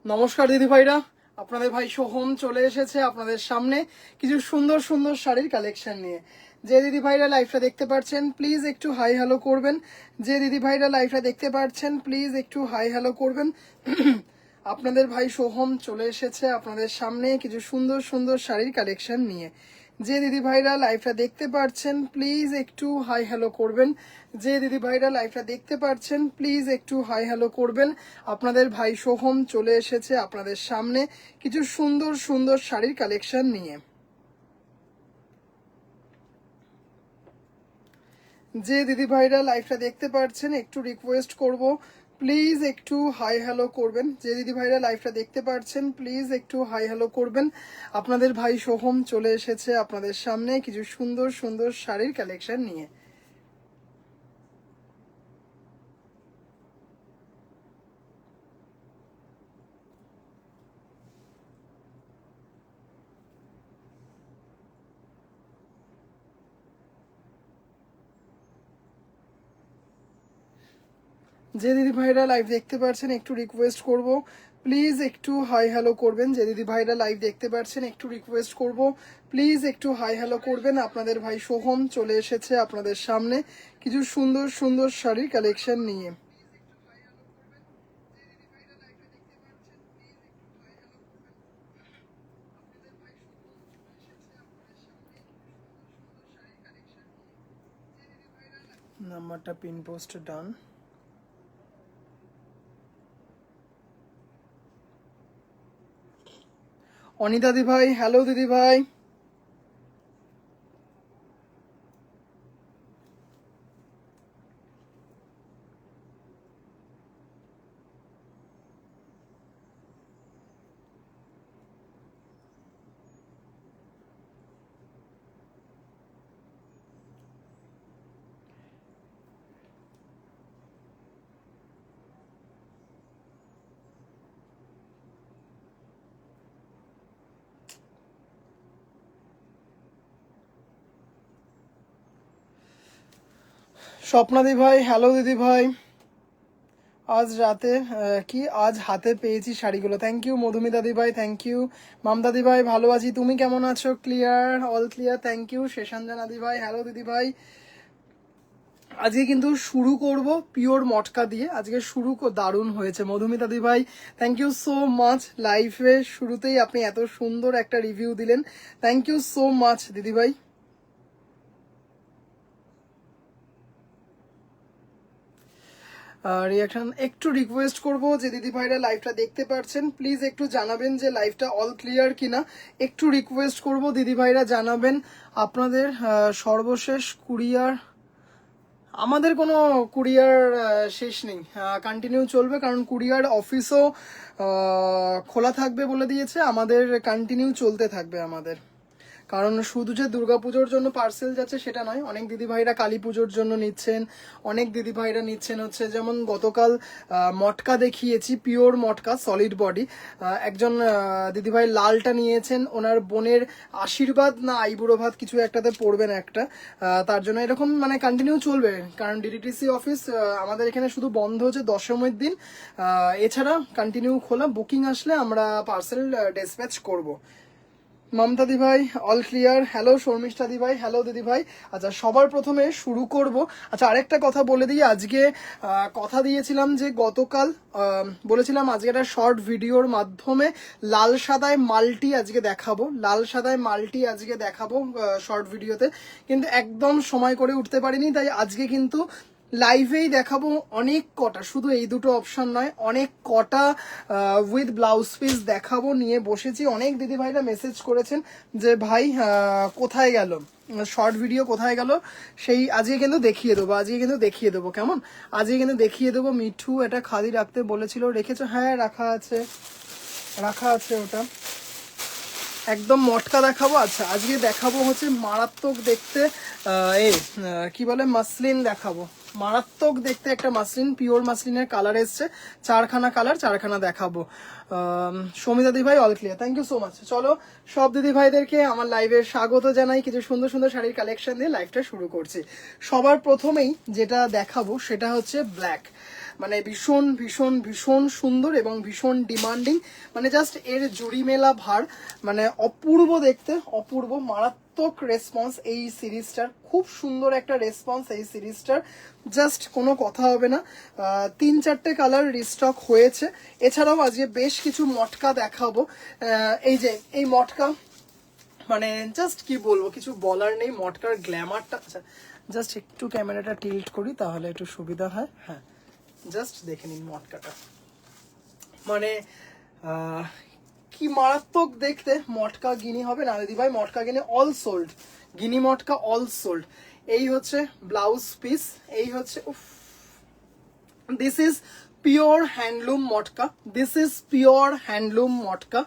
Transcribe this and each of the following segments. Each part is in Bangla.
নমস্কার দিদি ভাইরা, আপনাদের ভাই সোহম চলে এসেছে আপনাদের সামনে কিছু সুন্দর সুন্দর শাড়ির কালেকশন নিয়ে। যে দিদি ভাইরা লাইভটা দেখতে পাচ্ছেন প্লিজ একটু হাই হ্যালো করবেন। যে দিদি ভাইরা লাইভটা দেখতে পাচ্ছেন প্লিজ একটু হাই হ্যালো করবেন। আপনাদের ভাই সোহম চলে এসেছে আপনাদের সামনে কিছু সুন্দর সুন্দর শাড়ির কালেকশন নিয়ে। যে দিদি ভাইরা লাইভটা দেখতে পাচ্ছেন প্লিজ একটু হাই হ্যালো করবেন। যে দিদি ভাইরা লাইভটা দেখতে পাচ্ছেন প্লিজ একটু হাই হ্যালো করবেন। আপনাদের ভাই সোহম চলে এসেছে আপনাদের সামনে কিছু সুন্দর সুন্দর শাড়ির কালেকশন নিয়ে। যে দিদি ভাইরা লাইভটা দেখতে পাচ্ছেন একটু রিকোয়েস্ট করব প্লিজ একটু হাই হ্যালো করবেন। যে দিদি ভাইরা লাইভটা দেখতে পাচ্ছেন প্লিজ একটু হাই হ্যালো করবেন। আপনাদের ভাই সোহম চলে এসেছে আপনাদের সামনে কিছু সুন্দর সুন্দর শাড়ির কালেকশন নিয়ে। যে দিদি ভাইরা লাইভ দেখতে পাচ্ছেন একটু রিকোয়েস্ট করব প্লিজ একটু হাই হ্যালো করবেন। যে দিদি ভাইরা লাইভ দেখতে পাচ্ছেন একটু রিকোয়েস্ট করব প্লিজ একটু হাই হ্যালো করবেন। আপনাদের ভাই সোহম চলে এসেছে আপনাদের সামনে কিছু সুন্দর সুন্দর শাড়ির কালেকশন নিয়ে। নাম্বারটা পিন পোস্ট ডান। অনিতা দি ভাই হ্যালো দিদি ভাই। স্বপ্না দি ভাই হ্যালো দিদি ভাই। আজ রাতে আজ হাতে পেয়েছি শাড়িগুলো। থ্যাংক ইউ মধুমিতা দি ভাই, থ্যাংক ইউ মামদা দি ভাই। ভালো আছি, তুমি কেমন আছো? Clear, all clear, thank you Sheshanjana দি ভাই হ্যালো দিদি ভাই। আজকে কিন্তু শুরু করব পিওর মটকা দিয়ে। আজকে দারুণ হয়েছে মধুমিতা দি ভাই, থ্যাংক ইউ সো মাচ। লাইফে শুরুতেই আপনি এত সুন্দর একটা রিভিউ দিলেন, থ্যাংক ইউ সো মাচ দিদি ভাই। রিয়াকশন একটু রিকোয়েস্ট করব যে দিদি ভাইরা লাইভটা দেখতে পাচ্ছেন প্লিজ একটু জানাবেন যে লাইভটা অল ক্লিয়ার কিনা। একটু রিকোয়েস্ট করব দিদি ভাইরা জানাবেন আপনাদের সর্বশেষ কুরিয়ার। আমাদের কোনো কুরিয়ার শেষ নেই, কন্টিনিউ চলবে, কারণ কুরিয়ার অফিসও খোলা থাকবে বলে দিয়েছে। আমাদের কন্টিনিউ চলতে থাকবে আমাদের, কারণ শুধু যে দুর্গাপুজোর জন্য পার্সেল যাচ্ছে সেটা নয়, অনেক দিদিভাইরা কালী পুজোর জন্য নিচ্ছেন, অনেক দিদিভাইরা নিচ্ছেন হচ্ছে যেমন গতকাল মটকা দেখিয়েছি, পিওর মটকা সলিড বডি। একজন দিদিভাই লালটা নিয়েছেন, ওনার বোনের আশীর্বাদ না আইবুড়ো ভাত কিছু একটাতে পড়বেন একটা, তার জন্য এরকম মানে কন্টিনিউ চলবে। কারণ ডিটিসি অফিস আমাদের এখানে শুধু বন্ধ হচ্ছে দশমীর দিন, এছাড়া কন্টিনিউ খোলা। বুকিং আসলে আমরা পার্সেল ডিসপ্যাচ করব। মমতা দি ভাই অল ক্লিয়ার, হ্যালো শর্মিষ্ঠা দি ভাই হ্যালো দিদি ভাই। আচ্ছা সবার প্রথমে শুরু করব। আচ্ছা আরেকটা কথা বলে দিই, আজকে কথা দিয়েছিলাম যে গতকাল বলেছিলাম আজকে একটা শর্ট ভিডিওর মাধ্যমে লাল সাদায় মাল্টি আজকে দেখাবো, লাল সাদায় মাল্টি আজকে দেখাবো শর্ট ভিডিওতে, কিন্তু একদম সময় করে উঠতে পারিনি, তাই আজকে কিন্তু লাইভেই দেখাবো অনেক কটা, শুধু এই দুটো অপশন নয়, অনেক কটা উইথ ব্লাউজ পিস দেখাবো, নিয়ে বসেছি। অনেক দিদি ভাইরা মেসেজ করেছেন যে ভাই কোথায় গেল শর্ট ভিডিও, কোথায় গেল, সেই আজকে কিন্তু দেখিয়ে দেবো, আজকে কিন্তু দেখিয়ে দেবো কেমন, আজকে কিন্তু দেখিয়ে দেবো। মিঠু এটা খালি রাখতে বলেছিল, রেখেছো? হ্যাঁ রাখা আছে, রাখা আছে ওটা। একদম মটকা দেখাবো। আচ্ছা আজকে দেখাবো হচ্ছে মারাত্মক দেখতে কি বলে মাসলিন দেখাবো, মারাত্মক দেখতে একটা মাসলিন, পিওর মাসলিনের কালার এসছে, চারখানা কালার, চারখানা দেখাবো। সমিতা দি ভাই all clear, thank you so much. চলো সব দিদি ভাইদেরকে আমার লাইভে স্বাগত জানাই, কিছু সুন্দর সুন্দর শাড়ির কালেকশন দিয়ে লাইভটা শুরু করছি। সবার প্রথমেই যেটা দেখাবো সেটা হচ্ছে ব্ল্যাক। মানে ভীষণ ভীষণ ভীষণ সুন্দর এবং ভীষণ ডিমান্ডিং, মানে জাস্ট এর জুড়ি মেলা ভার, মানে অপূর্ব দেখতে, অপূর্ব মারাত্মক রেসপন্স এই সিরিজটার, খুব সুন্দর একটা রেসপন্স এই সিরিজটার, জাস্ট কোনো কথা হবে না। 3-4টে কালার রিস্টক হয়েছে, এছাড়াও আজকে বেশ কিছু মটকা দেখাবো। এই যে এই মটকা, মানে জাস্ট কি বলবো, কিছু বলার নেই। মটকার গ্ল্যামারটা, আচ্ছা জাস্ট একটু ক্যামেরাটা টিল্ট করি তাহলে একটু সুবিধা হয়। হ্যাঁ, জাস্ট দেখে নিন মটকাটা, মানে কি মারাত্মক দেখতে। মটকা গিনি হবে না দিদি ভাই, মটকা গিনি অল সোল্ড, গিনি মটকা অল সোল্ড। এই হচ্ছে ব্লাউজ পিস, এই হচ্ছে this is pure handloom matka, this is pure handloom matka.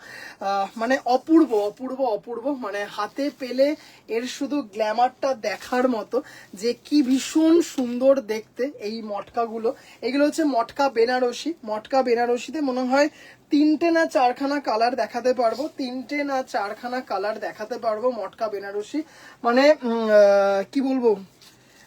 মানে অপূর্ব অপূর্ব অপূর্ব, মানে হাতে পেলে এর শুধু গ্ল্যামারটা দেখার মতো, যে কি ভীষণ সুন্দর দেখতে এই মটকাগুলো। এগুলো হচ্ছে মটকা বেনারসি, মটকা বেনারসিতে মনে হয় 3টে না 4খানা কালার দেখাতে পারবো, 3টে না 4খানা কালার দেখাতে পারবো মটকা বেনারসি। মানে কি বলবো,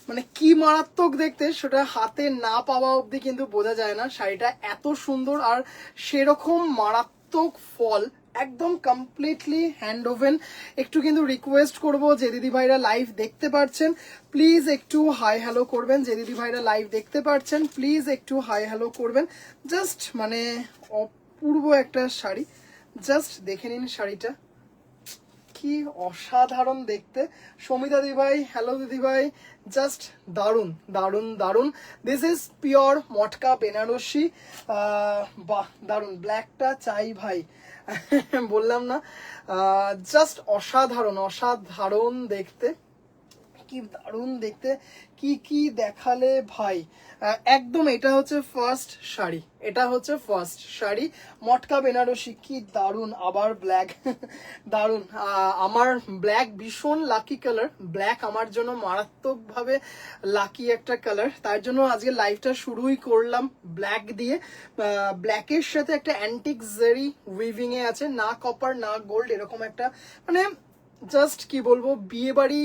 মানে কি মারাত্মক দেখতে, সেটা হাতে না পাওয়া অবধি কিন্তু বোঝা যায় না শাড়িটা এত সুন্দর, আর সেরকম মারাত্মক ফল, একদম কমপ্লিটলি হ্যান্ড ওভেন। একটু কিন্তু রিকোয়েস্ট করব, যে দিদি ভাইরা লাইভ দেখতে পারছেন প্লিজ একটু হাই হ্যালো করবেন, যে দিদি ভাইরা লাইভ দেখতে পারছেন প্লিজ একটু হাই হ্যালো করবেন। জাস্ট মানে অপূর্ব একটা শাড়ি, জাস্ট দেখে নিন শাড়িটা কি অসাধারণ দেখতে। সমিতা দিদি ভাই, হ্যালো দিদি ভাই, জাস্ট দারুন দারুন দারুন। দিস ইজ পিওর মটকা বেনারসি, বাহ দারুন। ব্ল্যাকটা চাই ভাই, বললাম না, জাস্ট অসাধারণ অসাধারণ দেখতে, কি দারুণ দেখতে, কি কি দেখালে ভাই। একদম এটা হচ্ছে ফার্স্ট শাড়ি, এটা হচ্ছে ফার্স্ট শাড়ি মটকা বেনারসি, কি দারুণ। আবার ব্ল্যাক, দারুণ। আমার ব্ল্যাক ভীষণ লাকি কালার, ব্ল্যাক আমার জন্য মারাত্মকভাবে লাকি একটা কালার, তার জন্য আজকে লাইভটা শুরুই করলাম ব্ল্যাক দিয়ে। ব্ল্যাকের সাথে একটা অ্যান্টিক জারি উইভিং এ আছে, না কপার না গোল্ড, এরকম একটা, মানে জাস্ট কি বলবো, বিয়ে বাড়ি,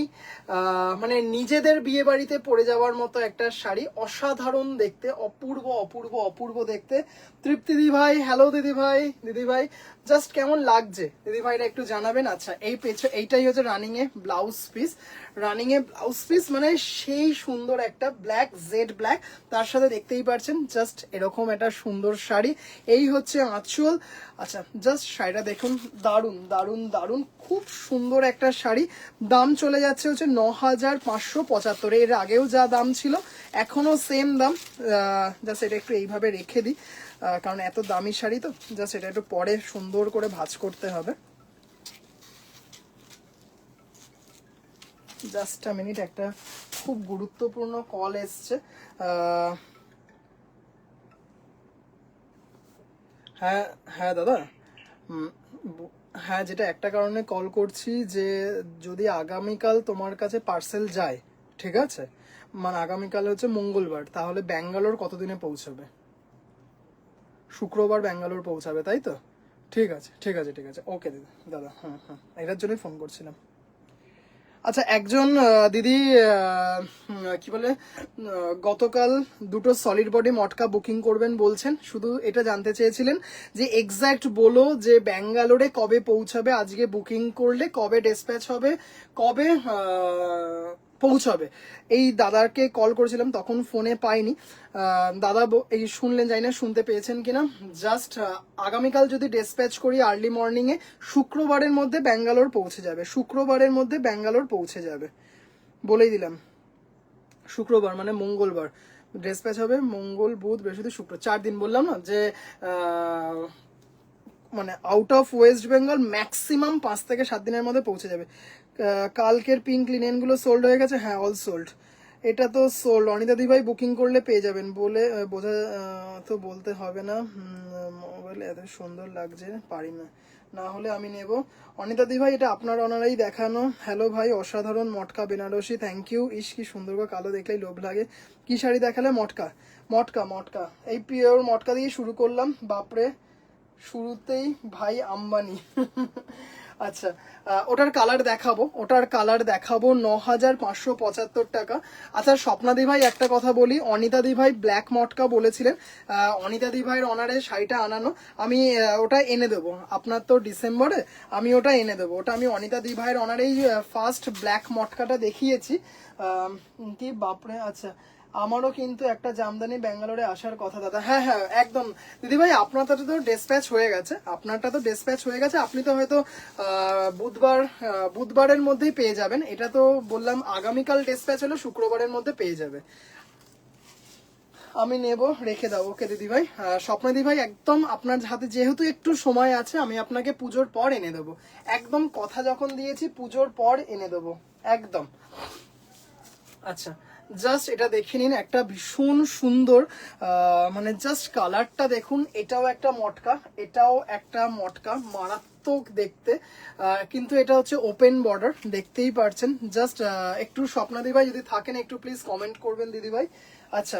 মানে নিজেদের বিয়ে বাড়িতে পরে যাওয়ার মতো একটা শাড়ি, অসাধারণ দেখতে, অপূর্ব অপূর্ব অপূর্ব দেখতে। তৃপ্তি দিদি ভাই, হ্যালো দিদি ভাই, দিদি ভাই জাস্ট কেমন লাগছে দিদি ভাইরা একটু জানাবেন। আচ্ছা এই এইটাই হচ্ছে রানিং এ ব্লাউজ পিস, রানিং এ ব্লাউজ পিস, মানে সেই সুন্দর একটা ব্ল্যাক, জেড ব্ল্যাক, তার সাথে দেখতেই পাচ্ছেন জাস্ট এরকম একটা সুন্দর শাড়ি। এই হচ্ছে আঁচল। আচ্ছা জাস্ট শাড়িটা দেখুন, দারুন দারুন দারুন, খুব সুন্দর একটা শাড়ি। দাম চলে যাচ্ছে হচ্ছে 9575, এর আগেও যা দাম ছিল এখনো সেম দাম। জাস্ট এটা একটু এইভাবে রেখে দিই, কারণ এত দামি শাড়ি তো, জাস্ট এটা একটু পরে সুন্দর করে ভাঁজ করতে হবে। জাস্ট আ মিনিট, একটা খুব গুরুত্বপূর্ণ কল এসছে। হ্যাঁ হ্যাঁ দাদা, হ্যাঁ যেটা একটা কারণে কল করছি, যে যদি আগামীকাল তোমার কাছে পার্সেল যায়, ঠিক আছে, মানে আগামীকাল হচ্ছে মঙ্গলবার, তাহলে ব্যাঙ্গালোর কতদিনে পৌঁছবে? শুক্রবার ব্যাঙ্গালোর পৌঁছাবে, তাই তো? ঠিক আছে ঠিক আছে ঠিক আছে, ওকে দিদি দাদা, হ্যাঁ হ্যাঁ এটার জন্যই ফোন করছিলাম। আচ্ছা একজন দিদি কি বলে, গতকাল দুটো সলিড বডি মটকা বুকিং করবেন বলছেন, শুধু এটা জানতে চেয়েছিলেন যে এক্স্যাক্ট বলো যে ব্যাঙ্গালোরে কবে পৌঁছাবে, আজকে বুকিং করলে কবে ডিসপ্যাচ হবে, কবে পৌঁছাবে। এই দাদাকে কল করেছিলাম, তখন ফোনে পাইনি। দাদা এই শুনলেন, জানি না শুনতে পেয়েছেন কিনা। জাস্ট আগামীকাল যদি ডিসপ্যাচ করি আর্লি মর্নিং এ, শুক্রবারের মধ্যে ব্যাঙ্গালোর পৌঁছে যাবে, শুক্রবারের মধ্যে ব্যাঙ্গালোর পৌঁছে যাবে, বলেই দিলাম। শুক্রবার মানে মঙ্গলবার ডিসপ্যাচ হবে, মঙ্গল বুধ বৃহস্পতি শুক্র, 4 দিন বললাম না, যে মানে out of West Bengal maximum 5 থেকে 7 দিনের মধ্যে পৌঁছে যাবে। কালকের পিঙ্ক লিনেনগুলো সোল্ড হয়ে গেছে, হ্যাঁ অল সোল্ড। এটা তো সোল্ড, অনিতা দি ভাই বুকিং করলে পেয়ে যাবেন বলে বোঝা তো বলতে হবে না, মোবাইলে এত সুন্দর লাগছে পারি না, না হলে আমি নেব। অনিতা দি ভাই এটা আপনার অনারাই দেখানো। হ্যালো ভাই, অসাধারণ মটকা বেনারসি, থ্যাংক ইউ। ইস কি সুন্দর করে কালো দেখলেই লোভ লাগে। কি শাড়ি দেখালে? মটকা মটকা মটকা, এই পিওর মটকা দিয়ে শুরু করলাম, বাপরে শুরুতেই ভাই আম্বানি। আচ্ছা, ওটার কালার দেখাবো, 9,575 টাকা। আচ্ছা স্বপ্নাদি ভাই একটা কথা বলি, অনিতা দি ভাই ব্ল্যাক মটকা বলেছিলেন, অনিতা দি ভাইয়ের অনারে শাড়িটা আনানো, আমি ওটা এনে দেবো। আপনার তো ডিসেম্বরে, আমি ওটা এনে দেবো। ওটা আমি অনিতা দি ভাইয়ের অনারেই ফার্স্ট ব্ল্যাক মটকাটা দেখিয়েছি। কি বাপরে। আচ্ছা, আমারও কিন্তু একটা জামদানি ব্যাঙ্গালোরে আসার কথা দাদা। হ্যাঁ হ্যাঁ একদম দিদিভাই, আপনারটা তো ডেসপ্যাচ হয়ে গেছে, আপনি তো হয়তো বুধবারের মধ্যেই পেয়ে যাবেন। এটা তো বললাম আগামীকাল ডেসপ্যাচ হলো, শুক্রবারের মধ্যে পেয়ে যাবে। আমি নেব, রেখে দাও। ওকে দিদিভাই। স্বপ্না দিদিভাই একদম আপনার হাতে যেহেতু একটু সময় আছে, আমি আপনাকে পুজোর পর এনে দেবো। একদম কথা যখন দিয়েছি পুজোর পর এনে দেবো একদম। আচ্ছা, জাস্ট এটা দেখে নিন, একটা ভীষণ সুন্দর মানে জাস্ট কালারটা দেখুন। এটাও একটা মটকা, মারাত্মক দেখতে। কিন্তু এটা হচ্ছে ওপেন বর্ডার, দেখতেই পারছেন। জাস্ট একটু স্বপ্না দিদিভাই যদি থাকেন একটু প্লিজ কমেন্ট করবেন দিদিভাই। আচ্ছা,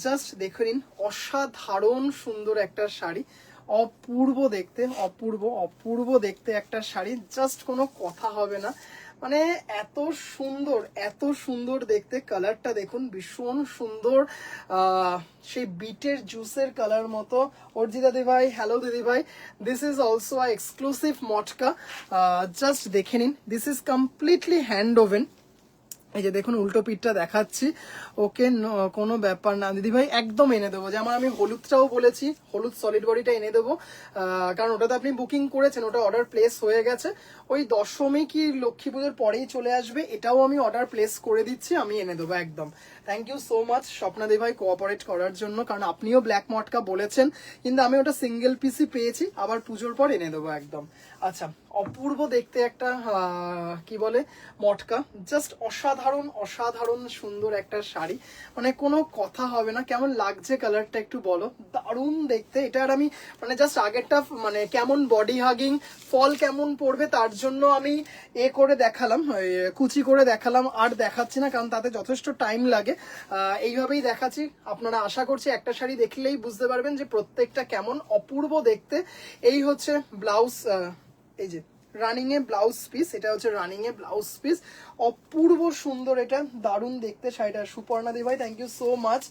জাস্ট দেখে নিন, অসাধারণ সুন্দর একটা শাড়ি, অপূর্ব দেখতে একটা শাড়ি, জাস্ট কোনো কথা হবে না। মানে এত সুন্দর দেখতে। কালারটা দেখুন, ভীষণ সুন্দর, সেই বিটের জুসের কালার মতো। অর্জিতা দিদিভাই, হ্যালো দিদিভাই, this is also a exclusive matka. Just দেখে নিন, this is completely hand woven. এই যে দেখুন উল্টো পিঠটা দেখাচ্ছি। ওকে, কোনো ব্যাপার না দিদিভাই, একদম এনে দেবো। যেমন আমি হলুদটাও বলেছি, হলুদ সলিড বডিটা এনে দেবো, কারণ ওটাতে আপনি বুকিং করেছেন, ওটা অর্ডার প্লেস হয়ে গেছে। ওই দশমী কি লক্ষ্মী পুজোর পরেই চলে আসবে, এটাও আমি অর্ডার প্লেস করে দিচ্ছি, আমি এনে দেবো একদম। Thank you so much Swapna দিদিভাই কোঅপারেট করার জন্য, কারণ আপনিও ব্ল্যাক মটকা বলেছেন, কিন্তু আমি ওটা সিঙ্গেল পিসি পেয়েছি, আবার পুজোর পর এনে দেবো একদম। আচ্ছা, অপূর্ব দেখতে একটা কি বলে মটকা, জাস্ট অসাধারণ সুন্দর একটা শাড়ি, মানে কোনো কথা হবে না। কেমন লাগছে কালারটা একটু বলো, দারুণ দেখতে। এটা আর আমি মানে জাস্ট আগেরটা মানে কেমন বডি হাগিং, ফল কেমন পড়বে তার জন্য আমি করে দেখালাম, কুচি করে দেখালাম, আর দেখাচ্ছি না কারণ তাতে যথেষ্ট টাইম লাগে। এইভাবেই দেখাচ্ছি, আপনারা আশা করছি একটা শাড়ি দেখলেই বুঝতে পারবেন যে প্রত্যেকটা কেমন অপূর্ব দেখতে। এই হচ্ছে ব্লাউজ, এই যে রানিং এ ব্লাউজ পিস, এটা হচ্ছে রানিং এ ব্লাউজ পিস, অপূর্ব সুন্দর, এটা দারুণ দেখতে শাড়িটা। সুপর্ণা দি ভাই, থ্যাংক ইউ সো মাচ।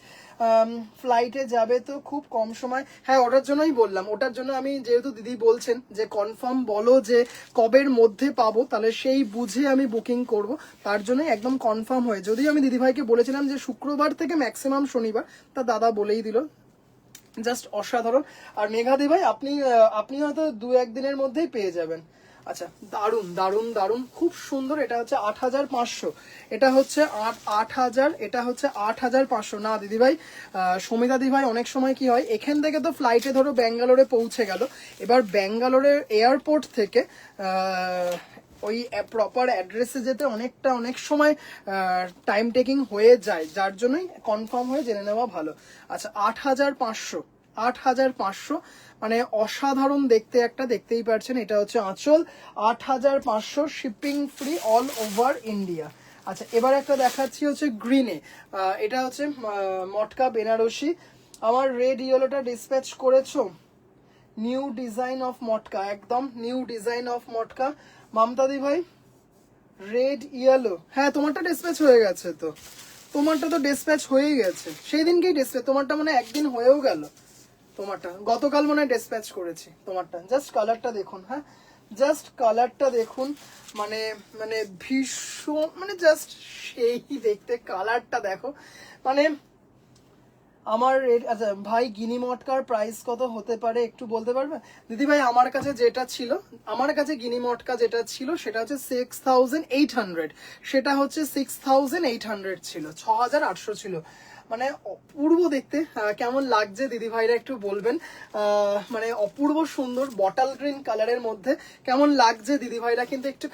ফ্লাইটে যাবে তো খুব কম সময়, হ্যাঁ ওটার জন্যই বললাম, ওটার জন্য আমি যেহেতু দিদি বলছেন যে কনফার্ম বলো যে কবের মধ্যে পাবো, তাহলে সেই বুঝে আমি বুকিং করব, তার জন্যই একদম কনফার্ম হয়ে। যদিও আমি দিদিভাইকে বলেছিলাম যে শুক্রবার থেকে ম্যাক্সিমাম শনিবার, তা দাদা বলেই দিল। জাস্ট অসাধারণ। আর মেঘাদি ভাই, আপনি হয়তো 2-1 দিনের মধ্যেই পেয়ে যাবেন। আচ্ছা, দারুণ খুব সুন্দর। এটা হচ্ছে 8,500, এটা হচ্ছে 8,000, এটা হচ্ছে 8,500। না দিদিভাই, সমিতা দিভাই, অনেক সময় কি হয়, এখান থেকে তো ফ্লাইটে ধরো ব্যাঙ্গালোরে পৌঁছে গেল, এবার ব্যাঙ্গালোরের এয়ারপোর্ট থেকে ওই প্রপার অ্যাড্রেসে যেতে অনেক সময় টাইম টেকিং হয়ে যায়, যার জন্যই কনফার্ম হয়ে জেনে নেওয়া ভালো। আচ্ছা, 8,500 মানে অসাধারণ দেখতে একটা, দেখতেই পারছেন। এটা হচ্ছে আঁচল, 8,500, shipping free all over India. আচ্ছা, এবার একটা দেখাচ্ছি হচ্ছে গ্রিনে, এটা হচ্ছে মটকা বেনারসি। আমার রেড ইয়েলোটা ডিসপ্যাচ করেছো? নিউ ডিজাইন অফ মটকা, একদম নিউ ডিজাইন অফ মটকা। মমতাদি ভাই, রেড ইয়েলো, হ্যাঁ তোমারটা ডিসপ্যাচ হয়ে গেছে তো, তোমারটা তো ডিসপ্যাচ হয়েই গেছে, সেই দিনকেই ডিসপ্যাচ, তোমারটা মনে হয় একদিন হয়েও গেল, তোমারটা গতকাল মনে হয় ডিসপ্যাচ করেছি তোমারটা। জাস্ট কালারটা দেখুন, হ্যাঁ জাস্ট কালারটা দেখুন, মানে মানে ভীষণ, মানে জাস্ট সেই দেখতে, কালারটা দেখো, মানে আমার রেট। আচ্ছা ভাই, গিনি মটকার প্রাইস কত হতে পারে একটু বলতে পারবে দিদি ভাই? আমার কাছে গিনি মটকা যেটা ছিল সেটা হচ্ছে 6,800, সেটা হচ্ছে 6,800 ছিল, 6,800 ছিল। মানে অপূর্ব দেখতে, কেমন লাগছে দিদি ভাইরা একটু বলবেন। মানে অপূর্ব সুন্দর বটল গ্রিন কালারের মধ্যে কেমন লাগছে দিদি ভাইরা কিন্তু একটু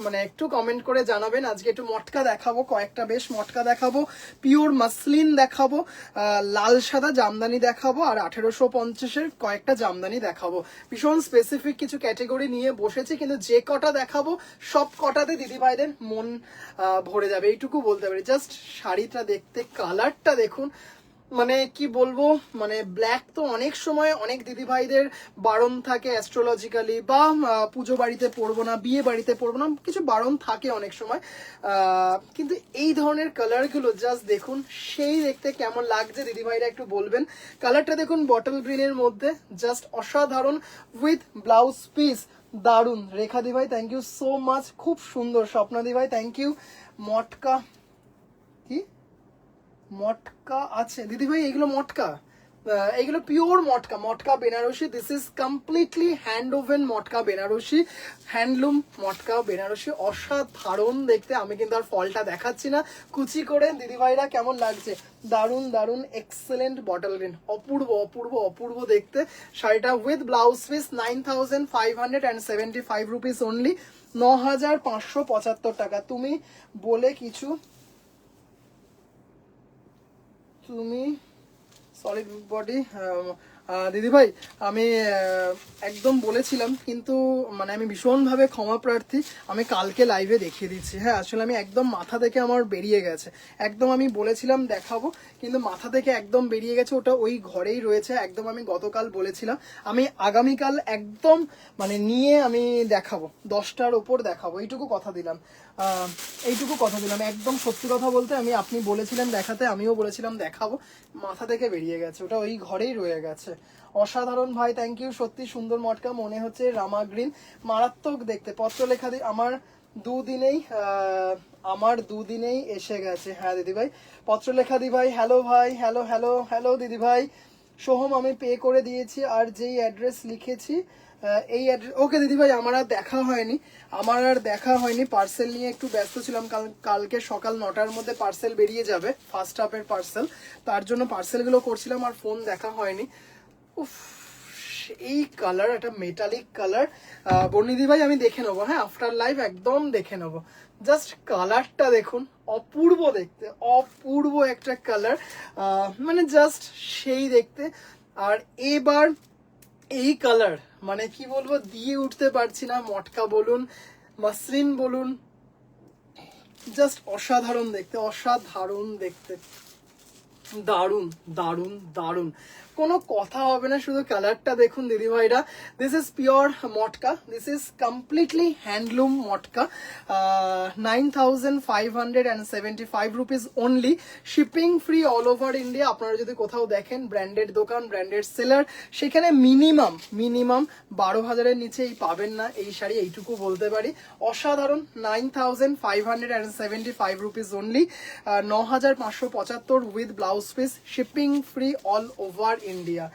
মানে একটু কমেন্ট করে জানাবেন। আজকে একটু মটকা দেখাবো, কয়েকটা বেশ মটকা দেখাবো, পিওর মাসলিন দেখাবো, লাল সাদা জামদানি দেখাবো, আর 1850-এর কয়েকটা জামদানি দেখাবো। ভীষণ স্পেসিফিক কিছু ক্যাটেগরি নিয়ে বসেছি, কিন্তু যে কটা দেখাবো সব কটাতে দিদি ভাইদের মন ভরে যাবে, এইটুকু বলতে পারি। জাস্ট শাড়িটা দেখতে, কালারটা দেখুন, মানে কি বলবো, মানে ব্ল্যাক তো অনেক সময় অনেক দিদিভাইদের বারণ থাকে অ্যাস্ট্রোলজিক্যালি, বা পুজো বাড়িতে পরবো না, বিয়ে বাড়িতে পরবো না, কিছু বারণ থাকে অনেক সময়। কিন্তু এই ধরনের কালারগুলো জাস্ট দেখুন, সেই দেখতে কেমন লাগছে দিদিভাইরা একটু বলবেন। কালারটা দেখুন বটল গ্রিনের মধ্যে, জাস্ট অসাধারণ, উইথ ব্লাউজ পিস, দারুন। রেখা দিভাই থ্যাংক ইউ সো মাচ, খুব সুন্দর। স্বপ্না দিভাই থ্যাংক ইউ। মটকা, কি মটকা আছে দিদিভাই? এগুলো মটকা, এগুলো pure matka, matka Banarasi. This is completely hand woven matka Banarasi, handloom মটকা বেনারসি। অসাধারণ দেখতে। আমি কিন্তু আর ফলটা দেখাচ্ছি না, কুচি করে। দিদিভাইরা কেমন লাগছে? দারুন দারুন, এক্সেলেন্ট বটল গ্রিন, অপূর্ব অপূর্ব অপূর্ব দেখতে। শাড়িটা with blouse piece 9575 rupees only, 9575 টাকা। তুমি বলে কিছু, তুমি সলিড বডি দিদিভাই, আমি একদম বলেছিলাম, কিন্তু মানে আমি ভীষণভাবে ক্ষমা প্রার্থী। আমি কালকে লাইভে দেখিয়ে দিচ্ছি। হ্যাঁ, আসলে আমি একদম মাথা থেকে আমার বেরিয়ে গেছে। একদম আমি বলেছিলাম দেখাবো, কিন্তু মাথা থেকে একদম বেরিয়ে গেছে। ওটা ওই ঘরেই রয়েছে। একদম আমি গতকাল বলেছিলাম, আমি আগামীকাল একদম মানে নিয়ে আমি দেখাবো, 10টার ওপর দেখাবো, এইটুকু কথা দিলাম। এইটুকু কথা দিলাম, একদম সত্যি কথা বলতে। আপনি বলেছিলেন দেখাতে, আমিও বলেছিলাম দেখাবো, মাথা থেকে বেরিয়ে গেছে। ওটা ওই ঘরেই রয়ে গেছে। অসাধারণ ভাই, থ্যাংক ইউ। সত্যি সুন্দর মটকা, মনে হচ্ছে রামা গ্রিন, মারাত্মক দেখতে। পত্র লেখা আমার দুদিনেই এসে গেছে। হ্যাঁ দিদি ভাই, পত্র লেখা দি ভাই, হ্যালো ভাই, হ্যালো হ্যালো হ্যালো দিদি ভাই। সোহম, আমি পে করে দিয়েছি, আর যেই অ্যাড্রেস লিখেছি এই অ্যাড্রেস। ওকে দিদি ভাই, আমার আর দেখা হয়নি, পার্সেল নিয়ে একটু ব্যস্ত ছিলাম। কালকে সকাল 9টার মধ্যে পার্সেল বেরিয়ে যাবে, ফার্স্ট হাফের পার্সেল, তার জন্য পার্সেলগুলো করছিলাম, আর ফোন দেখা হয়নি। উফ, এই কালার, একটা মেটালিক কালার। বর্ণিদি ভাই, আমি দেখে নেবো, হ্যাঁ আফটার লাইভ একদম দেখে নেবো। জাস্ট কালারটা দেখুন, অপূর্ব দেখতে, অপূর্ব একটা কালার, মানে জাস্ট সেই দেখতে। আর এবার এই কালার, মানে কি বলবো, দিয়ে উঠতে পারছি না। মটকা বলুন, মসলিন বলুন, জাস্ট অসাধারণ দেখতে, অসাধারণ দেখতে, দারুন দারুন দারুন, কোনো কথা হবে না। শুধু কালারটা দেখুন দিদি ভাইরা। This is pure matka, this is completely handloom matka. 9575 rupees only, shipping free all over India. আপনারা যদি কোথাও দেখেন ব্র্যান্ডেড দোকান, ব্র্যান্ডেড সেলার, সেখানে মিনিমাম 12,000-এর নিচে পাবেন না এই শাড়ি, এইটুকু বলতে পারি। অসাধারণ, 9575 rupees only, 9575 with blouse piece, shipping free all over India.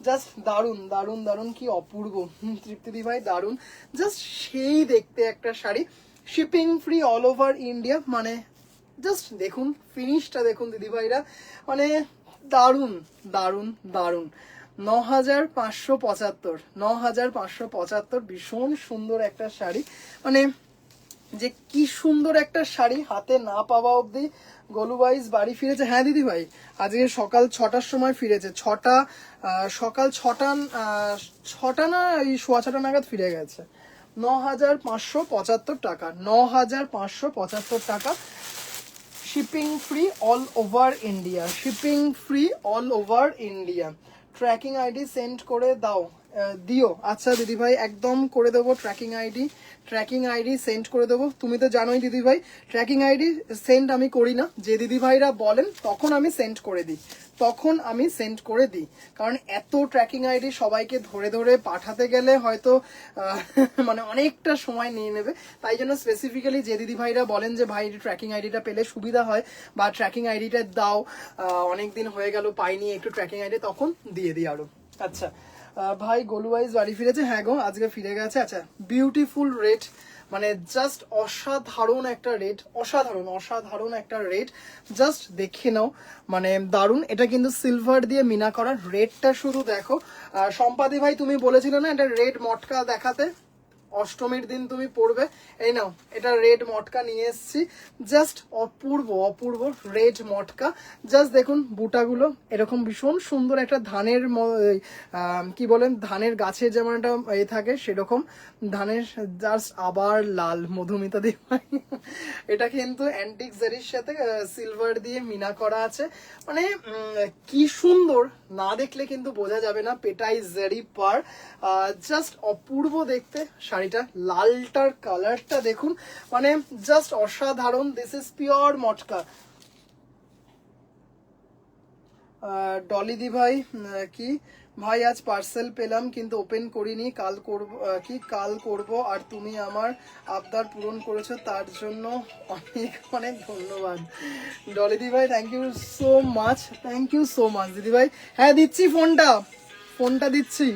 Just দারুন দারুন দারুন, কি অপূর্ব। তৃপ্তি ভাই দারুন, জাস্ট সেই দেখতে একটা sari, shipping free all over India. মানে জাস্ট দেখুন, ফিনিশটা দেখুন দিদি ভাইরা, মানে দারুন দারুন দারুন। 9575, ভীষণ সুন্দর একটা শাড়ি। মানে যে কি সুন্দর একটা শাড়ি, হাতে না পাওয়া অবধি। গোলুবাইজ বাড়ি ফিরেছে, হ্যাঁ দিদি ভাই, আজকে সকাল 6টার সময় ফিরেছে। সকাল 6টা না, এই 6:15 নাগাদ ফিরে গেছে। 9575 টাকা, 9575 টাকা, shipping free all over India, shipping free all over India. Tracking ID send করে দিও। আচ্ছা দিদি ভাই, একদম করে দেবো। ট্র্যাকিং আইডি সেন্ড করে দেবো। তুমি তো জানোই দিদি ভাই, ট্র্যাকিং আইডি সেন্ড আমি করি না, যে দিদি ভাইরা বলেন তখন আমি সেন্ড করে দিই। কারণ এত ট্র্যাকিং আইডি সবাইকে ধরে ধরে পাঠাতে গেলে হয়তো মানে অনেকটা সময় নিয়ে নেবে। তাই জন্য স্পেসিফিক্যালি যে দিদি ভাইরা বলেন যে ভাই ট্র্যাকিং আইডিটা পেলে সুবিধা হয়, বা ট্র্যাকিং আইডিটা দাও, অনেকদিন হয়ে গেল পাইনি, একটু ট্র্যাকিং আইডি, তখন দিয়ে দিই আরো। আচ্ছা ভাই, গোলুওয়াইজ বাড়ি ফিরেছে, হ্যাঁ গো আজকে ফিরে গেছে। আচ্ছা, বিউটিফুল রেট, মানে জাস্ট অসাধারণ একটা রেট, অসাধারণ একটা রেট, জাস্ট দেখে নাও, মানে দারুন। এটা কিন্তু সিলভার দিয়ে মিনা করা, রেটটা শুধু দেখো। সম্পাদি ভাই, তুমি বলেছিলে না এটা রেড মটকা দেখাতে, অষ্টমীর দিন তুমি পরবে। এই নাও, এটা রেড মটকা নিয়ে এসেছি, জাস্ট অপূর্ব অপূর্ব রেড মটকা। জাস্ট দেখুন বুটাগুলো এরকম ভীষণ সুন্দর একটা ধানের কি বলেন, ধানের গাছের যেমন একটা থাকে সেরকম ধানের, জাস্ট আবার লাল মধুমিতা দি ভাই। এটা কিন্তু অ্যান্টিক জারির সাথে সিলভার দিয়ে মিনা করা আছে, মানে কি সুন্দর, না দেখলে কিন্তু বোঝা যাবে না। পেটাই জারি পার, জাস্ট অপূর্ব দেখতে শাড়িটা। লালটার কালারটা দেখুন, মানে জাস্ট অসাধারণ। দিস ইজ পিওর মটকা। ডলি দি ভাই কি ভাই আজ পার্সেল পেলাম কিন্তু ওপেন করিনি, কাল করব, কাল করব, আর তুমি আমার আবদার পূরণ করেছো তার জন্য অনেক অনেক ধন্যবাদ। ডলি দি ভাই thank you so much, thank you so much দিদি ভাই। হ্যাঁ দিচ্ছি, ফোনটা দিচ্ছি।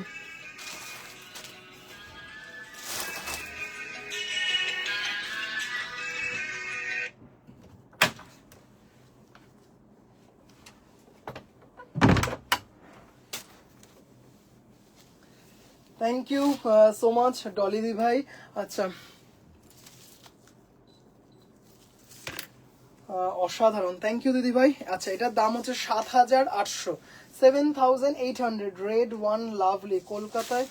Thank you so much Dolly দি ভাই। আচ্ছা, অসাধারণ, থ্যাংক ইউ দিদি ভাই। আচ্ছা, এটার দাম হচ্ছে 7,800, 7,800। রেড ওয়ান লাভলি, কলকাতায়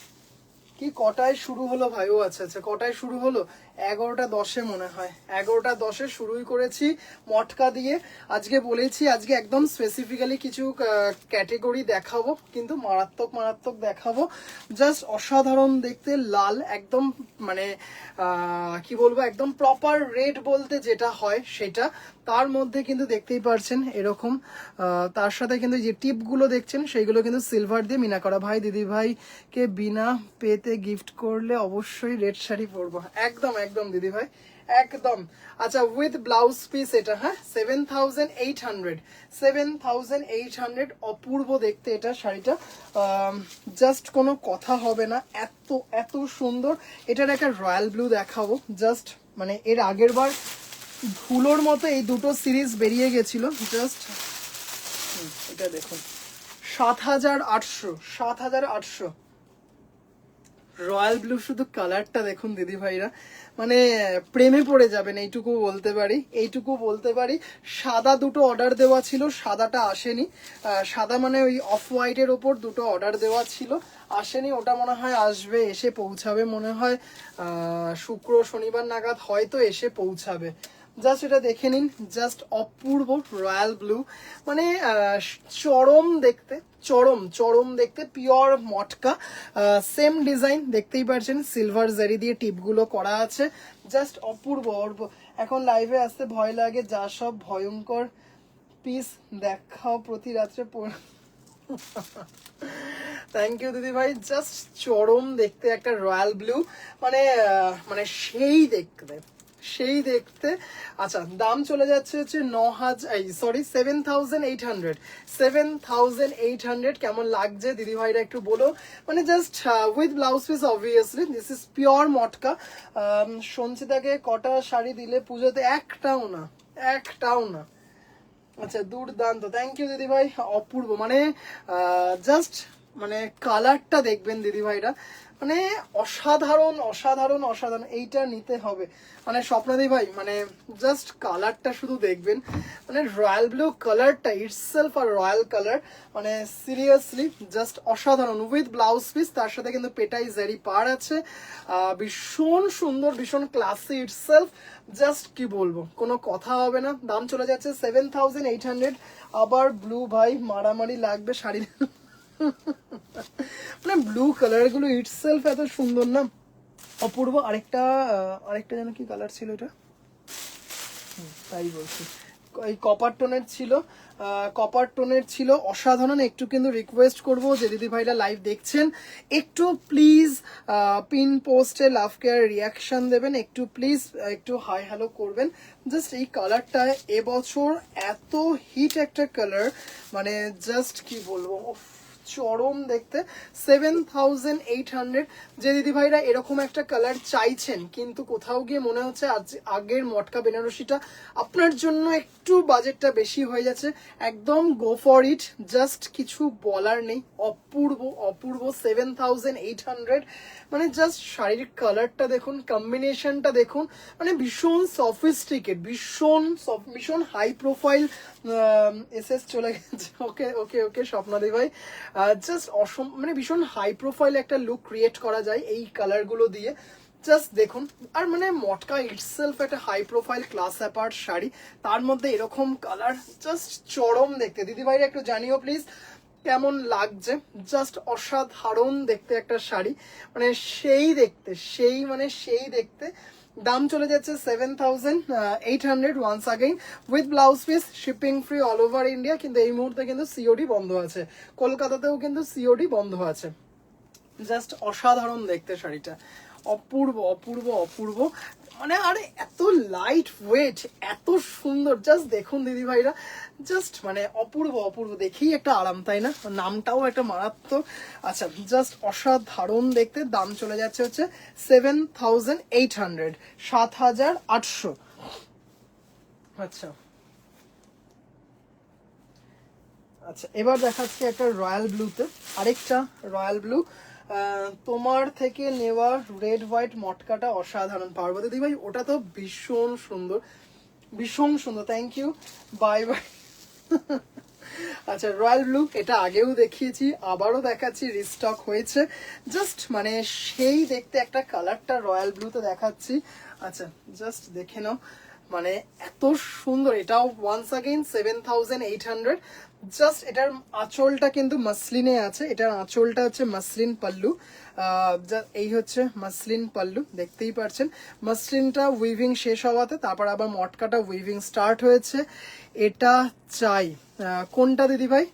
কি কটায় শুরু হলো ভাই? ও আচ্ছা আচ্ছা, কটায় শুরু হলো? 11টা 10-এ মনে হয়, 11টা 10-এ শুরুই করেছি মটকা দিয়ে। আজকে বলেছি আজকে একদম স্পেসিফিক্যালি কিছু ক্যাটেগরি দেখাবো, কিন্তু মারাত্মক মারাত্মক দেখাবো। জাস্ট অসাধারণ দেখতে, লাল একদম, মানে কি বলবো, একদম প্রপার রেড বলতে যেটা হয় সেটা। তার মধ্যে কিন্তু দেখতেই পারছেন এরকম, তার সাথে কিন্তু যে টিপগুলো দেখছেন সেইগুলো কিন্তু সিলভার দিয়ে মিনা করা। ভাই দিদি ভাইকে বিনা পেতে গিফট করলে অবশ্যই রেড শাড়ি পরবো। একদম একদম দিদি ভাই, একদম। আচ্ছা, উইথ ব্লাউজ পিস এটা, হ্যাঁ 7,800, 7,800। অপূর্ব দেখতে এটা শাড়িটা, জাস্ট কোনো কথা হবে না, এত এত সুন্দর। এটার একটা রয়্যাল ব্লু দেখাবো, জাস্ট মানে এর আগের বার ধুলোর মতো এই দুটো সিরিজ বেরিয়ে গেছিল, জাস্ট এটা দেখুন 7,800, 7,800 রয়্যাল ব্লু। শুধু কালারটা দেখুন দিদি ভাইরা, মানে প্রেমে পড়ে যাবেন, এইটুকু বলতে পারি, এইটুকু বলতে পারি। সাদা দুটো অর্ডার দেওয়া ছিল, সাদাটা আসেনি। সাদা মানে ওই অফ হোয়াইটের ওপর দুটো অর্ডার দেওয়া ছিল, আসেনি। ওটা মনে হয় আসবে, এসে পৌঁছাবে মনে হয় শুক্র শনিবার নাগাদ হয়তো এসে পৌঁছাবে। জাস্ট এটা দেখে নিন, জাস্ট অপূর্ব রয়্যাল ব্লু, মানে চরম দেখতে, চরম চরম দেখতে, পিওর মটকা। সেম ডিজাইন দেখতেই পাচ্ছেন, সিলভার জারি দিয়ে টিপগুলো করা আছে, জাস্ট অপূর্ব অপূর্ব। এখন লাইভে আসতে ভয় লাগে, যা সব ভয়ঙ্কর পিস দেখাও প্রতি রাত্রে। থ্যাংক ইউ দিদি ভাই, জাস্ট চরম দেখতে একটা রয়্যাল ব্লু, মানে মানে সেই দেখতে, সেই দেখতে। আচ্ছা, দাম চলে যাচ্ছে হচ্ছে 7,800, 7,800। কেমন লাগছে দিদি ভাইরা একটু বলো, মানে just with blouse piece obviously. This is pure matka. সঞ্চিতাকে কটা শাড়ি দিলে পুজোতে? একটাও না, একটাও না। আচ্ছা, দুর্দান্ত, থ্যাংক ইউ দিদি ভাই, অপূর্ব, মানে জাস্ট মানে কালারটা দেখবেন দিদি ভাইরা, মানে অসাধারণ অসাধারণ অসাধারণ। এইটা নিতে হবে, মানে স্বপ্নাদি ভাই, মানে জাস্ট কালারটা শুধু দেখবেন, মানে রয়্যাল ব্লু কালারটা ইটসেলফ আর রয়্যাল কালার, মানে সিরিয়াসলি জাস্ট অসাধারণ। উইথ ব্লাউজ পিস, তার সাথে কিন্তু পেটাই জারি পার আছে, ভীষণ সুন্দর, ভীষণ ক্লাসি ইটসেলফ। জাস্ট কি বলবো, কোনো কথা হবে না। দাম চলে যাচ্ছে 7,800। আবার ব্লু ভাই, মারামারি লাগবে শাড়ি, মানে ব্লু কালার গুলো ইটসেলফ এত সুন্দর না, অপূর্ব। আরেকটা আরেকটা যেন কি কালার ছিল এটা, তাই বলছি, এই কপার টোনের ছিল, কপার টোনের ছিল, অসাধারণ। একটু কিন্তু রিকোয়েস্ট করব যে দিদি ভাইরা লাইভ দেখছেন, একটু প্লিজ পিন পোস্টে লাভ কেয়ার রিয়াকশন দেবেন, একটু প্লিজ একটু হাই হ্যালো করবেন। জাস্ট এই কালারটা এবছর এত হিট একটা কালার, মানে জাস্ট কি বলবো, চরম দেখতে, 7800। যে দিদিভাইরা এরকম একটা কালার চাইছেন কিন্তু কোথাও গিয়ে মনে হচ্ছে আগের মটকা বেনারসিটা আপনার জন্য একটু বাজেটটা বেশি হয়ে যাচ্ছে, একদম গো ফর ইট, জাস্ট কিছু বলার নেই, অপূর্ব অপূর্ব 7800। মানে জাস্ট শাড়ির কালারটা দেখুন, কম্বিনেশনটা দেখুন, মানে ভীষণ সফিস্টিকেট, ভীষণ হাই প্রোফাইল। এসএস চলে গেছে, ওকে ওকে ওকে স্বপ্নাদি ভাই, জাস্ট মানে ভীষণ হাই প্রোফাইল একটা লুক ক্রিয়েট করা যায় এই কালারগুলো দিয়ে, জাস্ট দেখুন। আর মানে মটকা ইটসেলফ একটা high profile class apart sari, তার মধ্যে এরকম কালার, জাস্ট চরম দেখতে। দিদি ভাইরা একটু জানিও প্লিজ কেমন লাগছে, জাস্ট অসাধারণ দেখতে একটা শাড়ি, মানে সেই দেখতে। দাম চলে যাচ্ছে 7800 once again with blouse piece, shipping free all over India. কিন্তু এই মুহূর্তে কিন্তু সিওডি বন্ধ আছে, কলকাতাতেও কিন্তু সিওডি বন্ধ আছে। জাস্ট অসাধারণ দেখতে শাড়িটা, অপূর্ব অপূর্ব অপূর্ব, মানে আরে এত লাইট ওয়েট, এত সুন্দর, জাস্ট দেখুন দিদি ভাইরা, জাস্ট মানে অপূর্ব অপূর্ব, দেখেই একটা আরাম, তাই না? নামটাও একটা মারাত্মক। আচ্ছা, জাস্ট অসাধারণ দেখতে। দাম চলে যাচ্ছে হচ্ছে 7800, 7800। আচ্ছা আচ্ছা, এবার দেখাচ্ছি একটা রয়্যাল ব্লুতে, আরেকটা রয়্যাল ব্লু। তোমার থেকে নেওয়া রেড হোয়াইট মটকাটা অসাধারণ পার্বতী দি ভাই, ওটা তো ভীষণ সুন্দর, ভীষণ সুন্দর, থ্যাংক ইউ, বাই বাই। আচ্ছা, রয়্যাল ব্লু এটা আগেও দেখিয়েছি, আবারও দেখাচ্ছি, রিস্টক হয়েছে, জাস্ট মানে সেই দেখতে একটা কালারটা রয়্যাল ব্লুতে দেখাচ্ছি। আচ্ছা, জাস্ট দেখে নাও, মানে এত সুন্দর, এটাও ওয়ান্স अगेन 7800। জাস্ট এটার আঁচলটা কিন্তু মাসলিনে আছে, এটার আঁচলটা হচ্ছে মাসলিন পাল্লু, এই হচ্ছে মাসলিন পাল্লু, দেখতেই পারছেন। মাসলিনটা উইভিং শেষ হওয়াতে তারপর আবার মটকাটা উইভিং স্টার্ট হয়েছে। এটা চাই, কোনটা দিদি ভাই?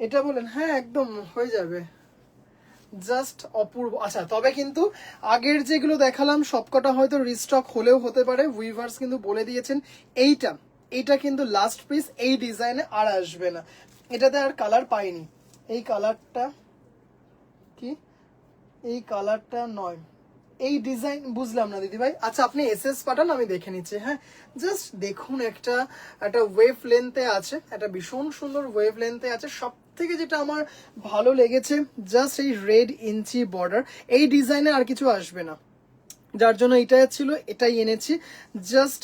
এটা বলেন, হ্যাঁ একদম হয়ে যাবে, জাস্ট অপূর্ব। আচ্ছা, তবে কিন্তু আগের যেগুলো দেখালাম সবকটা হয়তো রিস্টক হলেও হতে পারে, উইভার্স কিন্তু বলে দিয়েছেন এইটা কিন্তু লাস্ট পিস, এই ডিজাইনে আর আসবে না, এটাতে আর কালার পাইনি। এই কালারটা কি, এই কালারটা নয়, এই ডিজাইন বুঝলাম না দিদি ভাই। আচ্ছা, আপনি এসএস পাঠান, আমি দেখে নিচ্ছি। হ্যাঁ, জাস্ট দেখুন, একটা ওয়েভ লেন্থে আছে, একটা ভীষণ সুন্দর ওয়েভ লেন্থে আছে। সব থেকে যেটা আমার ভালো লেগেছে, জাস্ট এই রেড ইঞ্চি বর্ডার, এই ডিজাইনে আর কিছু আসবে না, যার জন্য এটাই ছিল, এটাই এনেছি। জাস্ট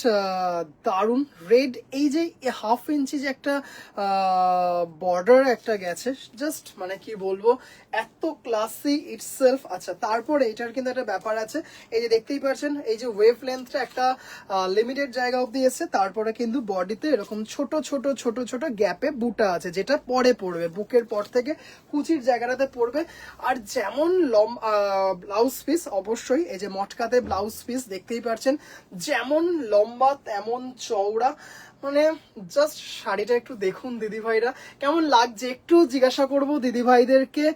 দারুণ রেড, এই যে হাফ ইঞ্চি যে একটা বর্ডার একটা গেছে, জাস্ট মানে কি বলবো, এত ক্লাসি ইটসেলফ। আচ্ছা, তারপরে এটার কিন্তু একটা ব্যাপার আছে, এই যে দেখতেই পাচ্ছেন, এই যে ওয়েভ লেন্থটা একটা লিমিটেড জায়গা অব্দি এসছে, তারপরে কিন্তু বডিতে এরকম ছোট ছোট ছোট ছোট গ্যাপে বুটা আছে, যেটা পরে পড়বে, বুকের পর থেকে কুচির জায়গাটাতে পড়বে। আর যেমন ব্লাউজ পিস, অবশ্যই এই যে মটকাতে ব্লাউজ পিস দেখতেই পাচ্ছেন, যেমন লম্বা তেমন চওড়া, মানে জাস্ট শাড়িটা একটু দেখুন দিদি ভাইরা কেমন লাগছে, একটু জিজ্ঞাসা করব দিদি ভাইদেরকে,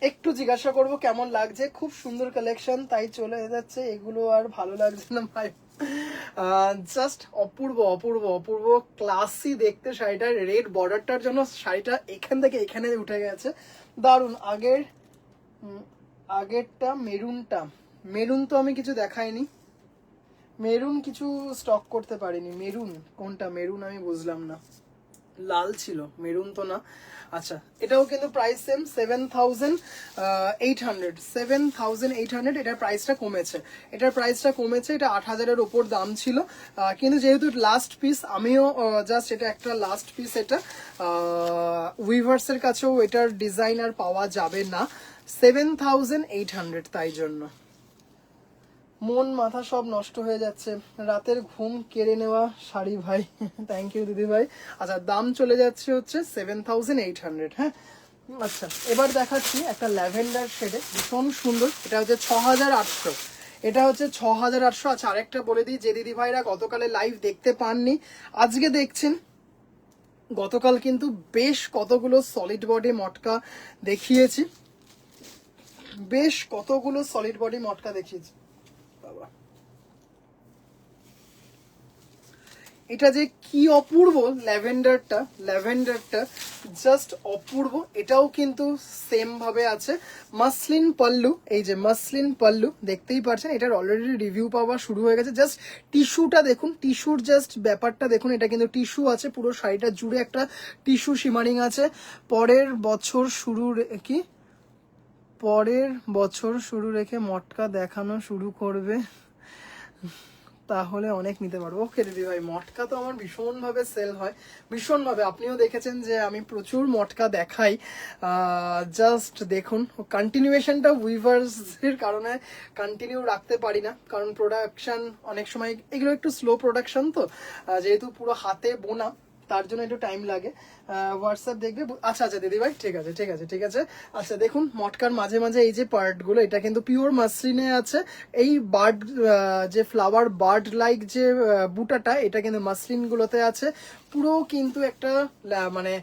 একটু জিজ্ঞাসা করব কেমন লাগছে। খুব সুন্দর কালেকশন, তাই চলে যাচ্ছে, এগুলো আর ভালো লাগছে না ভাই, জাস্ট অপূর্ব অপূর্ব অপূর্ব ক্লাসি দেখতে শাড়িটা, রেড বর্ডারটার জন্য শাড়িটা এখান থেকে এখানে উঠে গেছে, দারুন। আগেরটা মেরুন তো আমি কিছু দেখাইনি, মেরুন কিছু স্টক করতে পারিনি। মেরুন কোনটা, মেরুন আমি বুঝলাম না, লাল ছিল, মেরুন তো না। আচ্ছা, এটাও কিন্তু প্রাইস সেম 7800। এটার প্রাইসটা কমেছে, এটা 8000-এর ওপর দাম ছিল, কিন্তু যেহেতু লাস্ট পিস, আমিও জাস্ট এটা একটা লাস্ট পিস, এটা উইভার্সের কাছেও এটার ডিজাইন আর পাওয়া যাবে না, 7800, তাই জন্য মন মাথা সব নষ্ট হয়ে যাচ্ছে, রাতের ঘুম কেড়ে নেওয়া শাড়ি ভাই, থ্যাংক ইউ দিদি ভাই। আচ্ছা, দাম চলে যাচ্ছে হচ্ছে 7800। হ্যাঁ, আচ্ছা, এবার দেখাচ্ছি একটা ল্যাভেন্ডার শেডে, ভীষণ সুন্দর, এটা হচ্ছে 6800, এটা হচ্ছে 6800। আচ্ছা, আরেকটা বলে দিই, যে দিদি ভাইরা গতকালে লাইভ দেখতে পাননি, আজকে দেখছেন, গতকাল কিন্তু বেশ কতগুলো সলিড বডি মটকা দেখিয়েছি, এটা যে কি অপূর্ব ল্যাভেন্ডারটা, ল্যাভেন্ডারটা জাস্ট অপূর্ব। এটাও কিন্তু সেম ভাবে আছে, মাসলিন পাল্লু, এই যে মাসলিন পাল্লু দেখতেই পাচ্ছেন। এটার অলরেডি রিভিউ পাওয়া শুরু হয়ে গেছে। জাস্ট টিস্যুটা দেখুন, টিস্যুর জাস্ট ব্যাপারটা দেখুন। এটা কিন্তু টিস্যু আছে, পুরো শাড়িটা জুড়ে একটা টিস্যু শিমারিং আছে। পরের বছর শুরু রেখে মটকা দেখানো শুরু করবে, তাহলে অনেক নিতে পারবো। ওকে দিদি ভাই, মটকা তো আমার ভীষণ ভাবে সেল হয়, ভীষণ ভাবে। আপনিও দেখেছেন যে আমি প্রচুর মটকা দেখাই। জাস্ট দেখুন, কন্টিনিউয়েশনটা উইভার্স এর কারণে কন্টিনিউ রাখতে পারি না, কারণ প্রোডাকশন অনেক সময় এগুলো একটু স্লো প্রোডাকশন তো, যেহেতু পুরো হাতে বোনা, তার জন্য একটু টাইম লাগে। হোয়াটসঅ্যাপ দেখবে। আচ্ছা আচ্ছা দিদি ভাই, ঠিক আছে ঠিক আছে ঠিক আছে। আচ্ছা দেখুন, মটকার মাঝে মাঝে এই যে পার্টগুলো, এটা কিন্তু পিওর মাসলিনে আছে। এই বার্ড, যে ফ্লাওয়ার বার্ড লাইক যে বুটাটা, এটা কিন্তু মাসলিন গুলোতে আছে। পুরো কিন্তু একটা মানে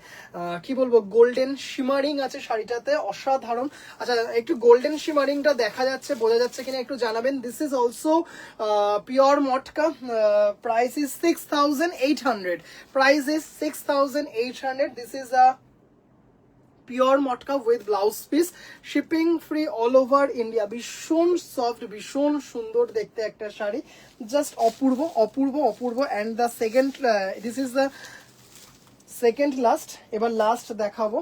কি বলবো, গোল্ডেন শিমারিং আছে শাড়িটাতে, অসাধারণ। আচ্ছা, একটু গোল্ডেন শিমারিংটা দেখা যাচ্ছে, বোঝা যাচ্ছে কিনা একটু জানাবেন। This is also pure matka, price is 6,800, price is 6,800। This is a pure matka with blouse piece, shipping free all over India. ভীষণ সফট, ভীষণ সুন্দর দেখতে একটা শাড়ি, জাস্ট অপূর্ব অপূর্ব অপূর্ব। And the second, this is the second last. এবার লাস্ট দেখাবো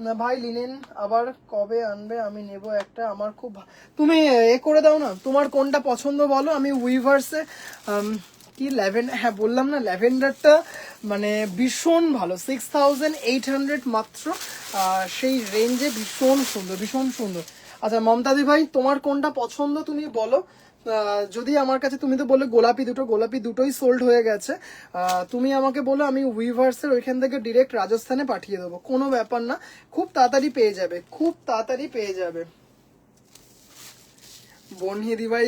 না ভাই। লিনেন আবার কবে আনবে? আমি নেব একটা, আমার খুব তুমি এ করে দাও না, তোমার কোনটা পছন্দ বলো। আমি উইভার্সে কি হ্যাঁ বললাম না, ল্যাভেন্ডারটা মানে ভীষণ ভালো, 6,800 মাত্র, সেই রেঞ্জে ভীষণ সুন্দর, ভীষণ সুন্দর। আচ্ছা মমতাদি ভাই, তোমার কোনটা পছন্দ তুমি বলো। যদি আমার কাছে, তুমি তো বললে গোলাপি দুটোই সোল্ড হয়ে গেছে, তুমি আমাকে বলো, আমি উইভার্সের ওইখান থেকে ডিরেক্ট রাজস্থানে পাঠিয়ে দেবো, কোনো ব্যাপার না, খুব তাড়াতাড়ি পেয়ে যাবে, খুব তাড়াতাড়ি পেয়ে যাবে। বনহিদি ভাই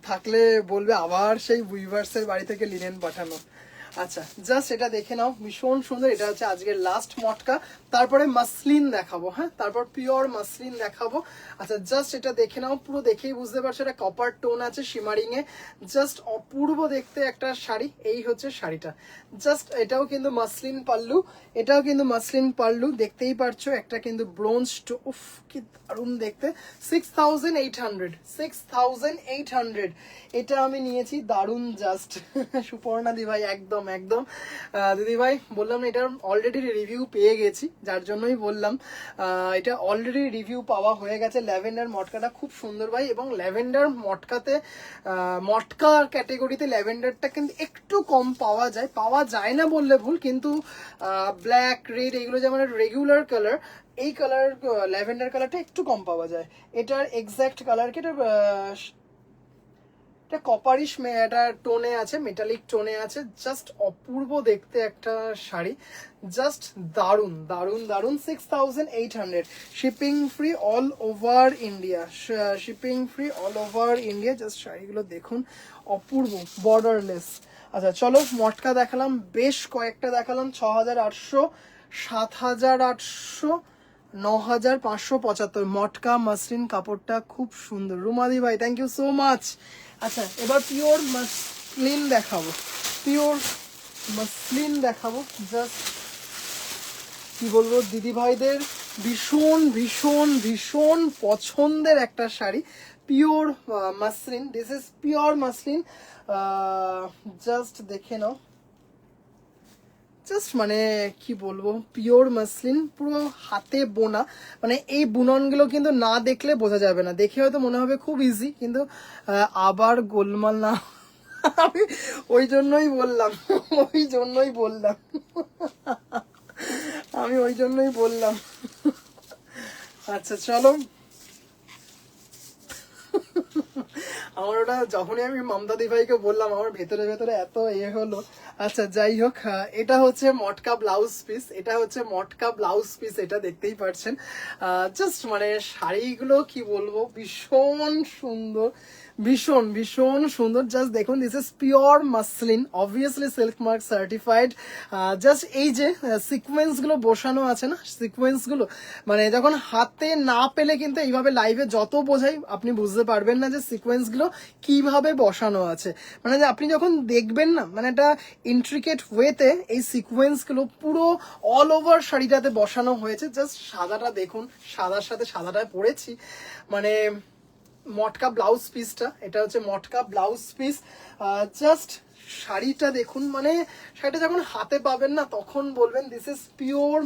থাকলে বলবে আবার সেই উইভার্সের বাড়ি থেকে লিনেন পাঠানো। আচ্ছা জাস্ট এটা দেখে নাও, ভীষণ সুন্দর। এটা হচ্ছে আজকের লাস্ট মটকা, তারপরে মাসলিন দেখাবো। হ্যাঁ, তারপর পিওর মাসলিন দেখাবো। আচ্ছা জাস্ট এটা দেখে নাও, পুরো দেখেই বুঝতে পারছো এটা কপার টোন আছে শিমারিং এ, জাস্ট অপূর্ব দেখতে একটা শাড়ি। এই হচ্ছে শাড়িটা, জাস্ট এটাও কিন্তু মাসলিন পাল্লু, এটাও কিন্তু মাসলিন পাল্লু, দেখতেই পারছো। একটা কিন্তু ব্রোঞ্জ, উফ কি দারুণ দেখতে। 6,800, 6,800 এটা আমি নিয়েছি, দারুণ জাস্ট। সুপর্ণা দি ভাই, একদম একদম দিদি ভাই, বললাম না এটার অলরেডি রিভিউ পেয়ে গেছি, যার জন্যই বললাম। এটা অলরেডি রিভিউ পাওয়া হয়ে গেছে। ল্যাভেন্ডার মটকাটা খুব সুন্দর ভাই, এবং ল্যাভেন্ডার মটকাতে, মটকা ক্যাটেগরিতে ল্যাভেন্ডারটা কিন্তু একটু কম পাওয়া যায় না বললে ভুল, কিন্তু ব্ল্যাক রেড এগুলো যেমন রেগুলার কালার, এই কালার ল্যাভেন্ডার কালারটা একটু কম পাওয়া যায়। এটার এক্স্যাক্ট কালার কি, এটা কপারিশ এটা টোনে আছে, মেটালিক টোনে আছে, জাস্ট অপূর্ব দেখতে একটা শাড়ি, জাস্ট দারুন দারুন দারুন। 6,800, shipping free all over India, shipping free all over India. Just শাড়িগুলো দেখুন, অপূর্ব, বর্ডারলেস। আচ্ছা চলো, মটকা দেখালাম, বেশ কয়েকটা দেখালাম, 6,800, 7,800, 9,575। মটকা মাসলিন কাপড়টা খুব সুন্দর। রুমাদি ভাই, থ্যাংক ইউ সো মাচ। আচ্ছা এবার পিওর মাসলিন দেখাবো, পিওর মাসলিন দেখাবো। জাস্ট কি বলবো, দিদি ভাইদের ভীষণ ভীষণ ভীষণ পছন্দের একটা sari, pure muslin. This is pure muslin, just দেখে নাও, জাস্ট মানে কি বলবো, পিওর মাসলিন, পুরো হাতে বোনা। মানে এই বুননগুলো কিন্তু না দেখলে বোঝা যাবে না, দেখে হয়তো মনে হবে খুব ইজি, কিন্তু আবার গোলমাল না। আমি ওই জন্যই বললাম, ওই জন্যই বললাম, আমি ওই জন্যই বললাম। আচ্ছা চলো, আমার ওটা যখনই আমি মমতাদি ভাইকে বললাম, আমার ভেতরে ভেতরে এত হলো। আচ্ছা যাই হোক, এটা হচ্ছে মটকা ব্লাউজ পিস, এটা হচ্ছে মটকা ব্লাউজ পিস, এটা দেখতেই পাচ্ছেন। জাস্ট মানে শাড়িগুলো কি বলবো, ভীষণ সুন্দর, ভীষণ ভীষণ সুন্দর। জাস্ট দেখুন, this is pure muslin, obviously silk mark certified. Just এই যে সিকোয়েন্স গুলো বসানো আছে না, সিকোয়েন্স গুলো মানে যখন হাতে না পেলে কিন্তু এইভাবে লাইভে যত বোঝাই আপনি বুঝতে পারবেন না যে সিকোয়েন্স গুলো কিভাবে বসানো আছে। মানে যে আপনি যখন দেখবেন না, মানে একটা ইন্ট্রিকেট ওয়েতে এই সিকোয়েন্স গুলো পুরো অল ওভার শাড়িটাতে বসানো হয়েছে। জাস্ট সাদাটা দেখুন, সাদার সাথে সাদাটা পরেছি, মানে মটকা ব্লাউজ পিসটা, এটা হচ্ছে মটকা ব্লাউজ পিস। জাস্ট শাড়িটা দেখুন, মানে শাড়িটা যখন হাতে পাবেন না তখন বলবেন দিস ইজ পিওর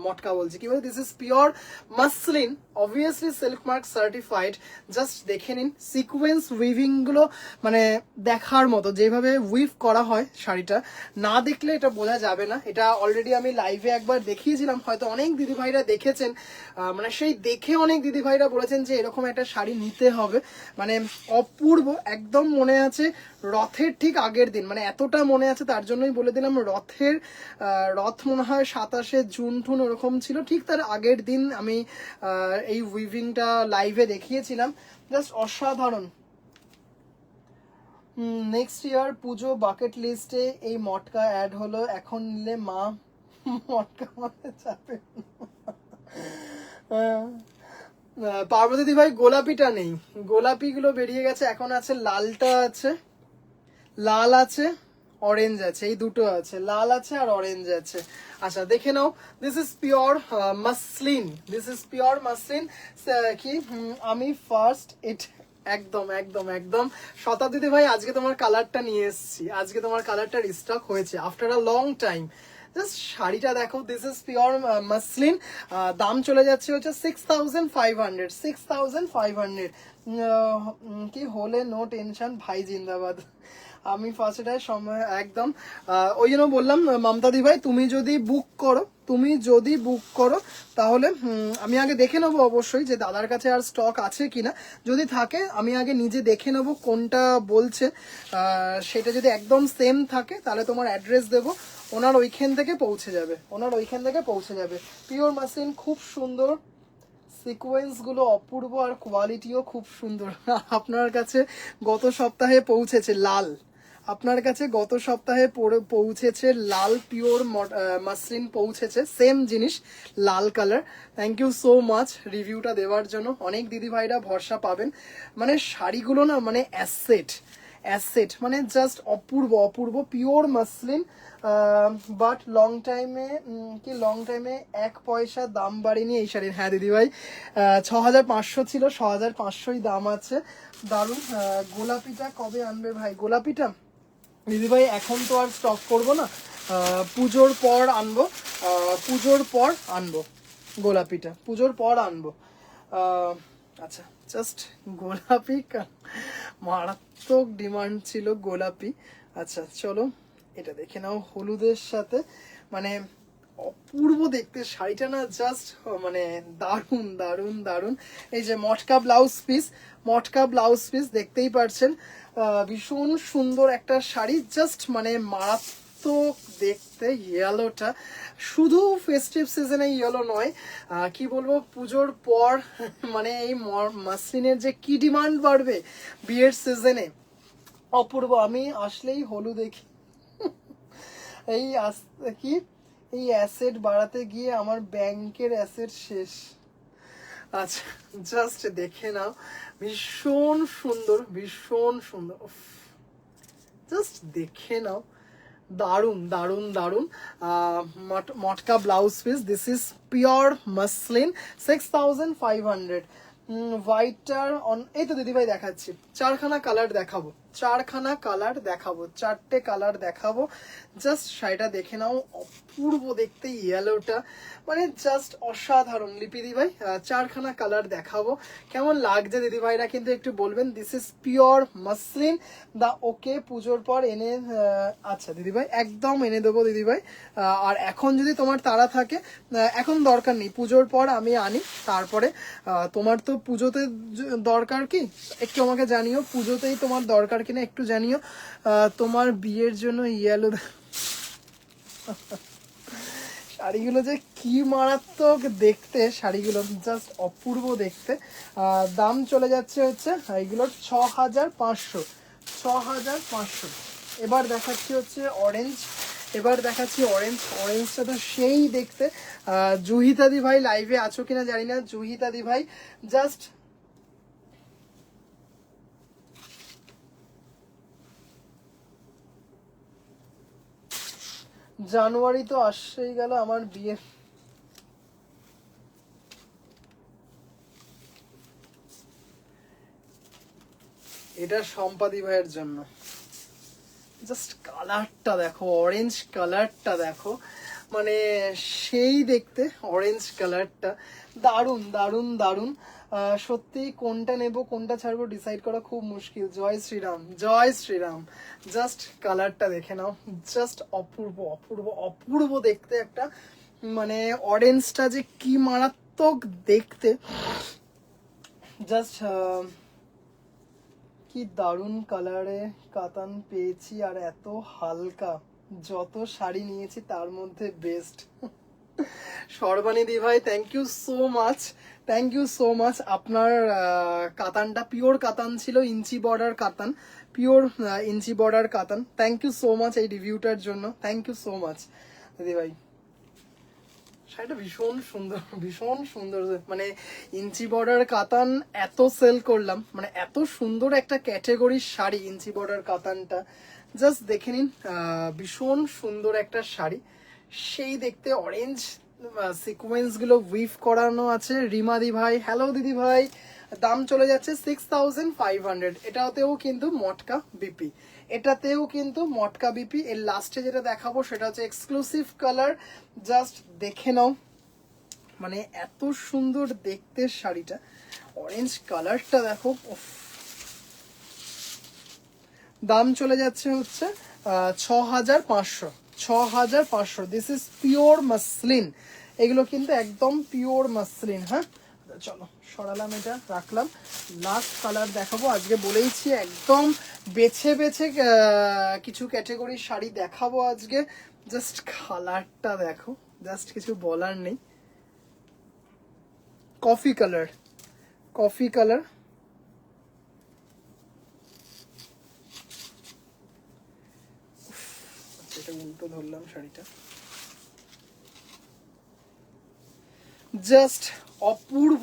মটকা, বলছি কি বলে, this is pure muslin, obviously silk mark certified. Just দেখে নিন সিকোয়েন্স উইভিং গুলো, মানে দেখার মতো যেভাবে উইভ করা হয় শাড়িটা, না দেখলে এটা বোঝা যাবে না। এটা অলরেডি আমি লাইভে একবার দেখিয়েছিলাম, হয়তো অনেক দিদিভাইরা দেখেছেন। মানে সেই দেখে অনেক দিদিভাইরা বলেছেন যে এরকম একটা শাড়ি নিতে হবে, মানে অপূর্ব একদম। মনে আছে রথের ঠিক আগের দিন, মানে এতটা মনে আছে তার জন্যই বলে দিলাম, রথ মনে হয় 27শে জুন টুন ওরকম ছিল, ঠিক তার আগের দিন আমি এই উইভিংটা লাইভে দেখিয়েছিলাম। জাস্ট অসাধারণ। নেক্সট ইয়ার পুজো বাকেট লিস্টে এই মটকা অ্যাড হলো, এখন নিলে মা মটকা মানে যাবে। পার্বতী দি ভাই গোলাপিটা নেই, গোলাপি গুলো বেরিয়ে গেছে, এখন আছে লালটা আছে, লাল আছে, অরেঞ্জ আছে, এই দুটো আছে, লাল আছে আর অরেঞ্জ আছে। আচ্ছা দেখে নাও, this is pure muslin, this is pure muslin. কি আমি ফার্স্ট ইট, একদম একদম একদম শতাব্দী ভাই, আজকে তোমার কালারটা নিয়ে এসেছি, আজকে তোমার কালারটা রিস্টক হয়েছে after a long time. Just শাড়িটা দেখো, দিস ইজ পিওর মাসলিন। দাম চলে যাচ্ছে হচ্ছে 6500, 6500। কি হলে নো টেনশন ভাই, জিন্দাবাদ। আমি ফার্স্টে সময় একদম ওই জন্য বললাম মমতাদি ভাই, তুমি যদি বুক করো তাহলে আমি আগে দেখে নেবো অবশ্যই যে দাদার কাছে আর স্টক আছে কিনা। যদি থাকে আমি আগে নিজে দেখে নেবো কোনটা বলছে, সেটা যদি একদম সেম থাকে তাহলে তোমার অ্যাড্রেস দেবো, ওনার ওইখান থেকে পৌঁছে যাবে। পিওর মাসলিন, খুব সুন্দর সিকোয়েন্স গুলো, অপূর্ব, আর কোয়ালিটিও খুব সুন্দর। আপনার কাছে গত সপ্তাহে পৌঁছেছে লাল, আপনার কাছে গত সপ্তাহে পৌঁছেছে লাল পিওর মাসলিন পৌঁছেছে, সেম জিনিস লাল colour. Thank you so much রিভিউটা দেওয়ার জন্য, অনেক দিদি ভাইরা ভরসা পাবেন। মানে শাড়িগুলো না মানে অ্যাসেট, মানে জাস্ট অপূর্ব অপূর্ব পিওর মাসলিন। বাট লং টাইমে 1 পয়সা দাম বাড়েনি এই শাড়ির। হ্যাঁ দিদিভাই, 6500 ছিল, 6500ই দাম আছে। দারুণ। গোলাপিটা কবে আনবে ভাই? গোলাপিটা দিদিভাই এখন তো আর স্টক করবো না, পুজোর পর আনবো, গোলাপিটা পুজোর পর আনবো। আচ্ছা জাস্ট গোলাপি মারাত্মক ডিমান্ড ছিল গোলাপি। আচ্ছা চলো এটা দেখে নাও হলুদের সাথে, মানে অপূর্ব দেখতে শাড়িটা না, জাস্ট মানে দারুণ দারুণ দারুণ। এই যে মটকা ব্লাউজ পিস দেখতেই পারছেন, ভীষণ সুন্দর একটা শাড়ি, জাস্ট মানে মারাত্মক দেখতে। ইয়েলোটা শুধু ফেস্টিভ সিজনে ইয়েলো নয়, কি বলবো, পুজোর পর মানে এই মাসলিনের যে কি ডিমান্ড বাড়বে বিয়ের সিজনে, অপূর্ব। আমি আসলেই হলুদ দেখি এই কি এই অ্যাসেট বাড়াতে গিয়ে আমার ব্যাংকের অ্যাসেট শেষ। আচ্ছা জাস্ট দেখে নাও, ভীষণ সুন্দর, জাস্ট দেখে নাও, দারুন দারুন দারুন। Matka blouse piece, this is pure muslin, 6500। হোয়াইটটার এই তো দিদিভাই দেখাচ্ছি, চারখানা কালার দেখাবো, 4টে কালার দেখাবো। জাস্ট শাড়িটা দেখে নাও, অপূর্ব দেখতে, ইয়েলোটা মানে জাস্ট অসাধারণ। লিপি দিদিভাই 4খানা কালার দেখাবো, কেমন লাগছে দিদিভাইরা কিন্তু একটু বলবেন। দিস ইজ পিওর মাসলিন, দা ওকে পুজোর পর এনে, আচ্ছা দিদিভাই একদম এনে দেবো দিদিভাই। আর এখন যদি তোমার তাড়া থাকে, এখন দরকার নেই, পুজোর পর আমি আনি, তারপরে তোমার তো পুজোতে দরকার কি একটু আমাকে জানিও, পুজোতেই তোমার দরকার কিনা একটু জানিও। তোমার বিয়ের জন্য ইয়েলো শাড়িগুলো যে কি মারাত্মক দেখতে, শাড়িগুলো জাস্ট অপূর্ব দেখতে। দাম চলে যাচ্ছে হচ্ছে এইগুলোর 6500, 6500। এবার দেখাচ্ছি হচ্ছে অরেঞ্জ, এবার দেখাচ্ছি অরেঞ্জ। অরেঞ্জটা তো সেই দেখতে। জুহিতাদি ভাই লাইভে আছো কিনা জানি না, জুহিতাদি ভাই জাস্ট জানুয়ারি তো আসছেই গেল আমার বিয়ে। এটা সম্পাদি ভাইয়ের জন্য। জাস্ট কালারটা দেখো, অরেঞ্জ কালারটা দেখো, মানে সেই দেখতে অরেঞ্জ কালারটা। দারুণ দারুণ দারুণ। সত্যি কোনটা নেব কোনটা ছাড়বো ডিসাইড করা খুব মুশকিল। জয় শ্রীরাম, জয় শ্রীরাম। জাস্ট কালারটা দেখে নাও, জাস্ট অপূর্ব অপূর্ব অপূর্ব দেখতে একটা, মানে অরেঞ্জটা যে কি মারাত্মক দেখতে। জাস্ট কি দারুণ কালারে কাতান পেয়েছি, আর এত হালকা। যত শাড়ি নিয়েছি তার মধ্যে বেস্ট। সর্বাণী দি ভাই thank you so much, thank you so much. আপনার কাতানটা পিওর কাতান ছিল, inch border katan, pure inch border katan. Thank you so much এই রিভিউটার জন্য, থ্যাংক ইউ সো মাচ দিদি ভাই। শাড়িটা ভীষণ সুন্দর, ভীষণ সুন্দর। মানে ইঞ্চি বর্ডার কাতান এত সেল করলাম, মানে এত সুন্দর একটা ক্যাটাগরির শাড়ি ইঞ্চি বর্ডার কাতানটা। জাস্ট দেখে নিন, ভীষণ সুন্দর একটা শাড়ি, সেই দেখতে। অরেঞ্জ সিকোয়েন্স গুলো উইভ করানো আছে। রিমাদি ভাই হ্যালো দিদি ভাই। দাম চলে যাচ্ছে 6500। এটাতেও কিন্তু মটকা বিপি, এটাতেও কিন্তু মটকা বিপি। এর লাস্টে যেটা দেখাবো সেটা হচ্ছে এক্সক্লুসিভ কালার। জাস্ট দেখে নাও, মানে এত সুন্দর দেখতে শাড়িটা। অরেঞ্জ কালারটা দেখো, উফ। দাম চলে যাচ্ছে হচ্ছে 6500, 6500। দিস ইজ পিওর মাসলিন, এগুলো কিন্তু একদম পিওর মাসলিন। হ্যাঁ চলো সরালাম, এটা রাখলাম। লাস্ট কালার দেখাবো আজকে, বলেইছি একদম বেছে বেছে কিছু ক্যাটাগরির শাড়ি দেখাবো আজকে। জাস্ট কালারটা দেখো, জাস্ট কিছু বলার নেই। Coffee colour, coffee colour. এটা উল্টো ধরলাম শাড়িটা। জাস্ট অপূর্ব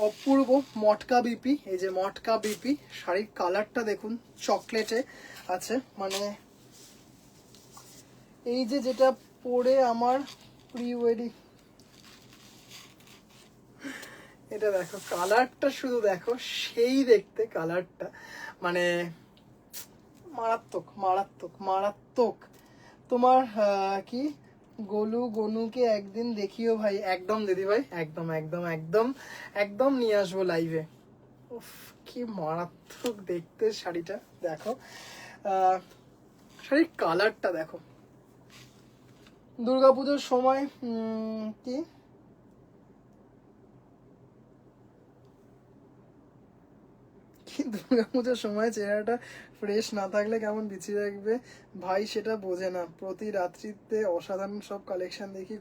অপূর্ব মটকা বিপি। এই যে মটকা বিপি শাড়ির কালারটা দেখুন, চকলেটে আছে। মানে এই যে যেটা পরে আমার প্রি ওয়েডিং, এটা দেখো কালারটা, শুধু দেখো সেই দেখতে কালারটা, মানে মারাত্মক মারাত্মক মারাত্মক। তোমার কি গোলু গনুকে একদিন দেখিও ভাই। একদম দিদি ভাই, একদম একদম একদম একদম নিয়ে আসবো লাইভে। উফ কি মারাত্মক দেখতে শাড়িটা দেখো, শাড়ির কালারটা দেখো। দুর্গাপুজোর সময় কি দুর্গাপুজোর সময় চেহারাটা ফ্রেশ না থাকলে কেমন বিচি রাখবে ভাই, সেটা বোঝে না। প্রতি রাত্রিতে অসাধারণ সব কালেকশন দেখি।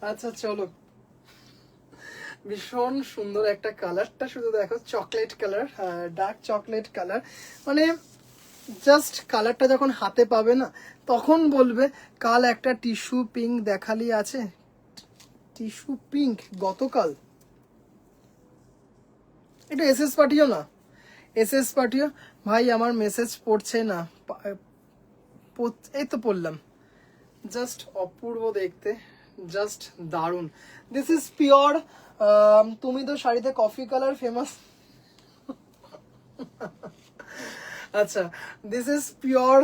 আচ্ছা চলো, ভীষণ সুন্দর একটা কালারটা শুধু দেখো, chocolate colour, dark chocolate colour. মানে জাস্ট কালারটা যখন হাতে পাবে না তখন বলবে কাল একটা টিস্যু পিঙ্ক দেখালি আছে, টিস্যু পিঙ্ক গতকাল। এটা এসএস পাঠিও না, এসএস পাঠিও। ভাই আমার মেসেজ পড়ছে না, এই তো পড়লাম। জাস্ট অপূর্ব দেখতে, জাস্ট দারুণ। This is pure. তুমি তো শাড়িতে কফি কালার ফেমাস। আচ্ছা, দিস ইজ পিওর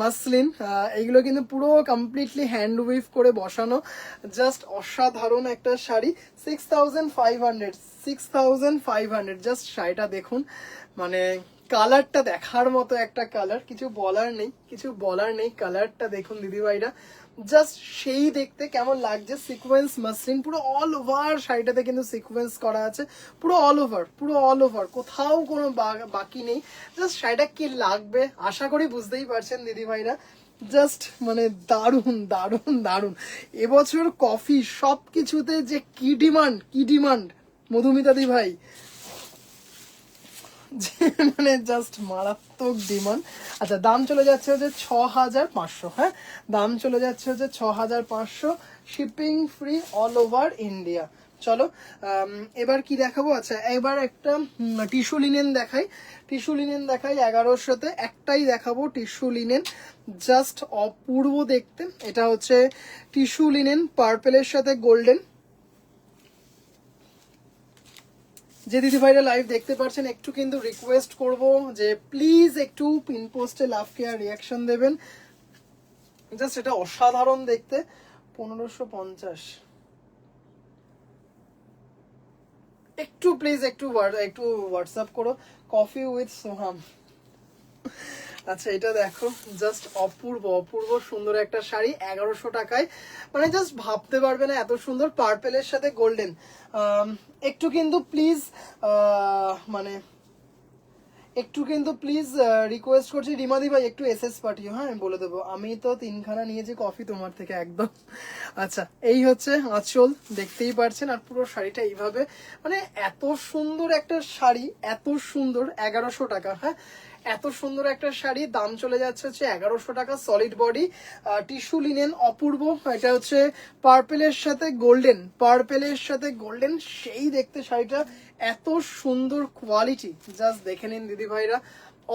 মাসলিন। এইগুলো কিন্তু পুরো কমপ্লিটলি হ্যান্ড উইভ করে বসানো। জাস্ট অসাধারণ একটা শাড়ি। 6500, 6500। জাস্ট শাড়িটা দেখুন, মানে কালারটা দেখার মতো একটা কালার, কিছু বলার নেই, কিছু বলার নেই। কালারটা দেখুন দিদিভাইরা, জাস্ট সেই দেখতে কেমন লাগছে। সিকোয়েন্স মাসলিন পুরো অল ওভার শাড়িটাতে কিন্তু সিকোয়েন্স করা আছে, পুরো অল ওভার, পুরো অল ওভার, কোথাও কোনো বাকি নেই। জাস্ট শাড়িটা কি লাগবে আশা করি বুঝতেই পারছেন দিদিভাইরা। জাস্ট মানে দারুণ দারুণ দারুণ। এবছর কফি সব কিছুতে যে কি ডিমান্ড, কি ডিমান্ড মধুমিতাদি ভাই, যে মানে জাস্ট মারাত্মক ডিমান্ড। আচ্ছা, দাম চলে যাচ্ছে হচ্ছে 6500। হ্যাঁ, দাম চলে যাচ্ছে হচ্ছে 6500, shipping free all over India. চলো এবার কি দেখাবো, আচ্ছা এবার একটা টিস্যু লিনেন দেখাই। টিস্যু লিনেন দেখাই 1100-তে, একটাই দেখাবো টিস্যু লিনেন, জাস্ট অপূর্ব দেখতে। এটা হচ্ছে টিস্যু লিনেন পার্পেলের সাথে গোল্ডেন। যে দিদি ভাইরা লাইভ দেখতে পারছেন একটু কিন্তু রিকোয়েস্ট করব যে প্লিজ একটু পিন পোস্টে লাভ কেয়ার রিয়াকশন দেবেন, জাস্ট এটা অসাধারণ দেখতে। 1550, একটু প্লিজ একটু হোয়াটসঅ্যাপ করো, কফি উইথ সোহাম। আচ্ছা এটা দেখো, জাস্ট অপূর্ব অপূর্ব সুন্দর একটা শাড়ি 1100 টাকায়, মানে জাস্ট ভাবতে পারবে না এত সুন্দর পার্পেলের সাথে গোল্ডেন। একটু কিন্তু প্লিজ মানে একটু কিন্তু প্লিজ রিকোয়েস্ট করছি রিমাদি ভাই, একটু এসএস পাঠিও। হ্যাঁ, আমি বলে দেবো, আমি তো 3খানা নিয়েছি কফি তোমার থেকে একদম। আচ্ছা, এই হচ্ছে আঁচল, দেখতেই পারছেন, আর পুরো শাড়িটা এইভাবে, মানে এত সুন্দর একটা শাড়ি, এত সুন্দর, 1100 টাকা। হ্যাঁ, এত সুন্দর একটা শাড়ি, দাম চলে যাচ্ছে হচ্ছে 1100 টাকা। সলিড বডি টিস্যু লিনেন, অপূর্ব। এটা হচ্ছে পার্পেলের সাথে গোল্ডেন, পার্পেলের সাথে গোল্ডেন, সেই দেখতে শাড়িটা, এত সুন্দর কোয়ালিটি, জাস্ট দেখে নিন দিদি ভাইরা,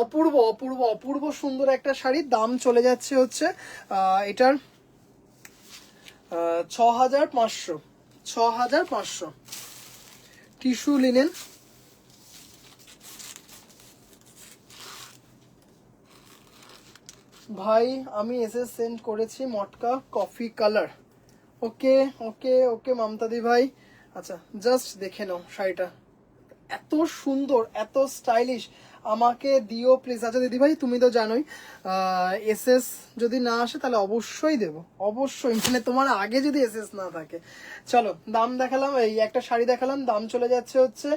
অপূর্ব অপূর্ব অপূর্ব সুন্দর একটা শাড়ি। দাম চলে যাচ্ছে হচ্ছে এটার 6500, 6500 টিস্যু লিনেন। ভাই আমি এসএস সেন্ড করেছি, মটকা কফি কালার। ওকে ওকে ওকে মামতাদি ভাই। আচ্ছা জাস্ট দেখে নাও শাড়িটা, এত সুন্দর, এত স্টাইলিশ, আমাকে দিও প্লিজ। আচ্ছা দিদি ভাই তুমি তো জানোই এসএস যদি না আসে তাহলে অবশ্যই দেবো, অবশ্যই, মানে তোমার আগে যদি এসএস না থাকে। চলো দাম দেখালাম, এই একটা শাড়ি দেখালাম, দাম চলে যাচ্ছে হচ্ছে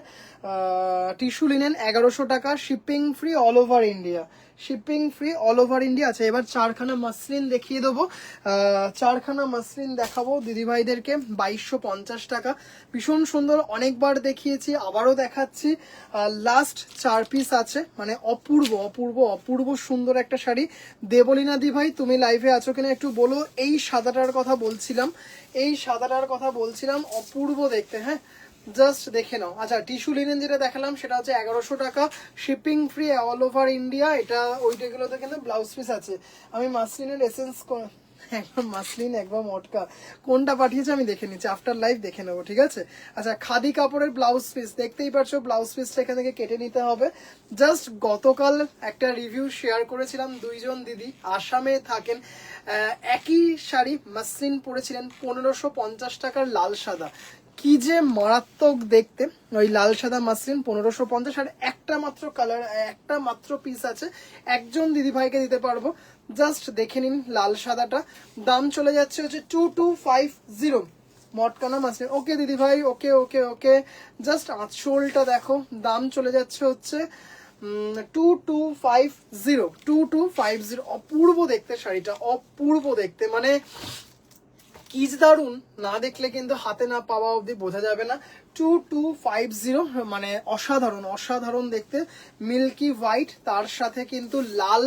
টিস্যু লিনেন 1100 টাকা, shipping free all over India, shipping free all over India. আচ্ছা এবার 4খানা মাসলিন দেখিয়ে দেবো, 4খানা মাসলিন দেখাবো দিদিভাইদেরকে, 2250 টাকা, ভীষণ সুন্দর, অনেকবার দেখিয়েছি আবারও দেখাচ্ছি, লাস্ট 4 পিস আছে, মানে অপূর্ব অপূর্ব অপূর্ব সুন্দর একটা শাড়ি। দেবলীনা দি ভাই তুমি লাইভে আছো কিনা একটু বলো। এই সাদাটার কথা বলছিলাম, এই সাদাটার কথা বলছিলাম, অপূর্ব দেখতে। হ্যাঁ, জাস্ট দেখে নাও। আচ্ছা টিস্যু লিনেন যেটা দেখালাম সেটা হচ্ছে 1100 টাকা, shipping free all over India. এটা ওইটাগুলোতে কিন্তু ব্লাউজ পিস আছে। আমি মাসলিনের এসেন্স, একবার মাসলিন একবার মটকা, কোনটা পাঠিয়েছে আমি দেখে নিচ্ছি, আফটার লাইভ দেখে নেবো, ঠিক আছে। আচ্ছা খাদি কাপড়ের ব্লাউজ পিস, দেখতেই পারছো ব্লাউজ পিসটা এখান থেকে কেটে নিতে হবে। জাস্ট গতকাল একটা রিভিউ শেয়ার করেছিলাম, দুইজন দিদি আসামে থাকেন, একই শাড়ি মাসলিন পরেছিলেন, 1550 টাকার লাল সাদা, কি যে মারাত্মক দেখতে। ওই লাল সাদা মাসলিন 1550, আর একটা মাত্র কালার, একটা মাত্র পিস আছে, একজন দিদি ভাইকে দিতে পারবো। জাস্ট দেখে নিন লাল সাদাটা, দাম চলে যাচ্ছে হচ্ছে 2250, মটকানা মাসলিন। ওকে দিদি ভাই, ওকে ওকে ওকে। জাস্ট আঁচলটা দেখো, দাম চলে যাচ্ছে হচ্ছে 2250, 2250, অপূর্ব দেখতে শাড়িটা, অপূর্ব দেখতে, মানে কি যে দারুন, না দেখলে কিন্তু হাতে না পাওয়া অবধি বোঝা যাবে না। 2250, মানে অসাধারণ অসাধারণ দেখতে, মিল্কি হোয়াইট, তার সাথে কিন্তু লাল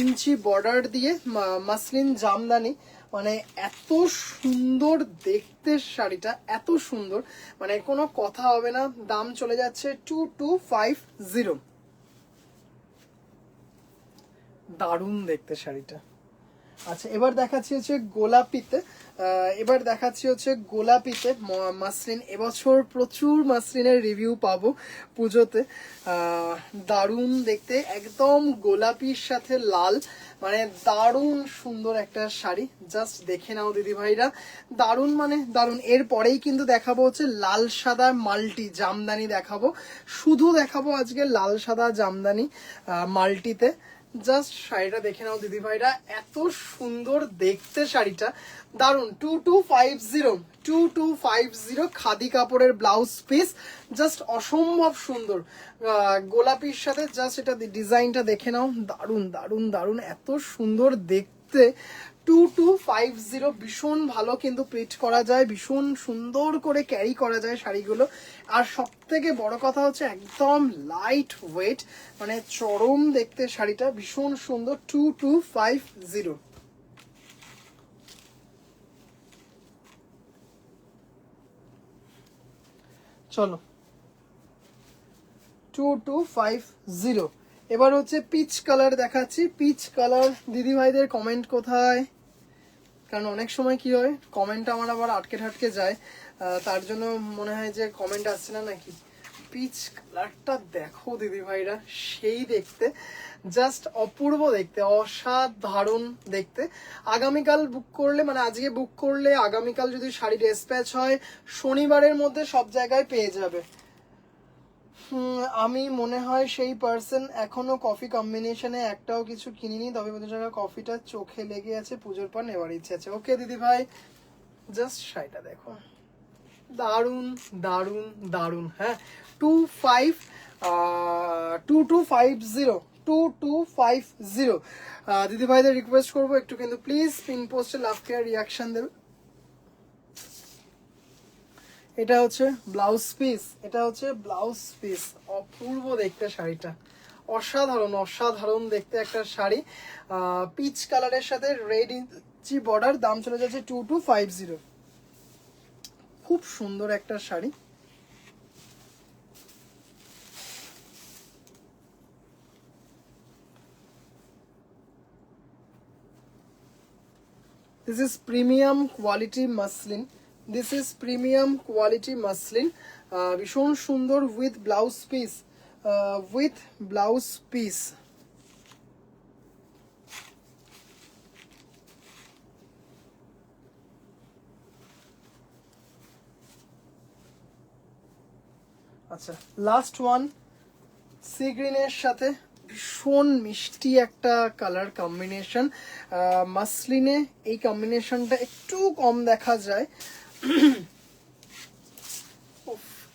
ইঞ্চি বর্ডার দিয়ে মাসলিন জামদানি, মানে এত সুন্দর দেখতে শাড়িটা, এত সুন্দর, মানে কোনো কথা হবে না। দাম চলে যাচ্ছে 2250, দারুণ দেখতে শাড়িটা। আচ্ছা এবার দেখাচ্ছি হচ্ছে গোলাপিতে, এবার দেখাচ্ছি হচ্ছে গোলাপিতে মাসলিন। এবছর প্রচুর মাসলিনের রিভিউ পাবো পুজোতে, দারুণ দেখতে, একদম গোলাপির সাথে লাল, মানে দারুণ সুন্দর একটা শাড়ি, জাস্ট দেখে নাও দিদি ভাইরা, দারুণ মানে দারুণ। এরপরেই কিন্তু দেখাবো হচ্ছে লাল সাদা মাল্টি জামদানি দেখাবো, শুধু দেখাবো আজকে লাল সাদা জামদানি মাল্টিতে। জাস্ট শাড়িটা দেখে নাও দিদি ভাইরা, এত সুন্দর দেখতে শাড়িটা, দারুন। 2250, 2250 খাদি কাপড়ের ব্লাউজ পিস, জাস্ট অসম্ভব সুন্দর, গোলাপির সাথে, জাস্ট এটা ডিজাইনটা দেখে নাও, দারুন দারুন দারুন, এত সুন্দর দেখতে দেখতে 2250 ভীষণ ভালো কিন্তু প্রিন্ট করা যায়, ভীষণ সুন্দর করে ক্যারি করা যায় শাড়িগুলো। আর সব থেকে বড় কথা হচ্ছে একদম লাইট ওয়েট, মানে চরম দেখতে শাড়িটা, ভীষণ সুন্দর। 2250। চলো 2250। এবার হচ্ছে পিচ কালার দেখাচ্ছি। পিচ কালার দিদি ভাইদের কমেন্ট কোথায়? কারণ অনেক সময় কি হয়, কমেন্ট আমার আবার আটকে ঠাটকে যায়, তার জন্য মনে হয় যে কমেন্ট আসছে না নাকি। পিচ কালারটা দেখো দিদি ভাইরা, সেই দেখতে, জাস্ট অপূর্ব দেখতে, অসাধারণ দেখতে। আগামীকাল বুক করলে, মানে আজকে বুক করলে আগামীকাল যদি শাড়ি ডিসপ্যাচ হয়, শনিবারের মধ্যে সব জায়গায় পেয়ে যাবে। আমি মনে হয় সেই পার্সন, এখনো কফি কম্বিনেশনে একটাও কিছু কিনিনি, তবে 50 টাকা কফিটা চোখে লেগে আছে, পুজোর পর নেওয়ার ইচ্ছে আছে। ওকে দিদি ভাই, জাস্ট শাড়িটা দেখো, দারুন দারুন দারুন। হ্যাঁ, 2250 দিদি ভাইদের রিকোয়েস্ট করবো একটু কিন্তু প্লিজ পিন পোস্টে লাভ কেয়ার রিয়াকশন দেবে। এটা হচ্ছে ব্লাউজ পিস, এটা হচ্ছে ব্লাউজ পিস, অপূর্ব দেখতে শাড়িটা, অসাধারণ অসাধারণ দেখতে একটা শাড়ি। পিচ কালারের সাথে রেড ইঞ্চি বর্ডার, দাম চলে যাচ্ছে 2250। খুব সুন্দর একটা sari. This is premium quality muslin. This is premium quality muslin. ভীষণ সুন্দর with blouse piece. With blouse piece. আচ্ছা, লাস্ট ওয়ান, সি গ্রিনের সাথে ভীষণ মিষ্টি একটা কালার কম্বিনেশন। মাসলিনে এই কম্বিনেশনটা একটু কম দেখা যায়।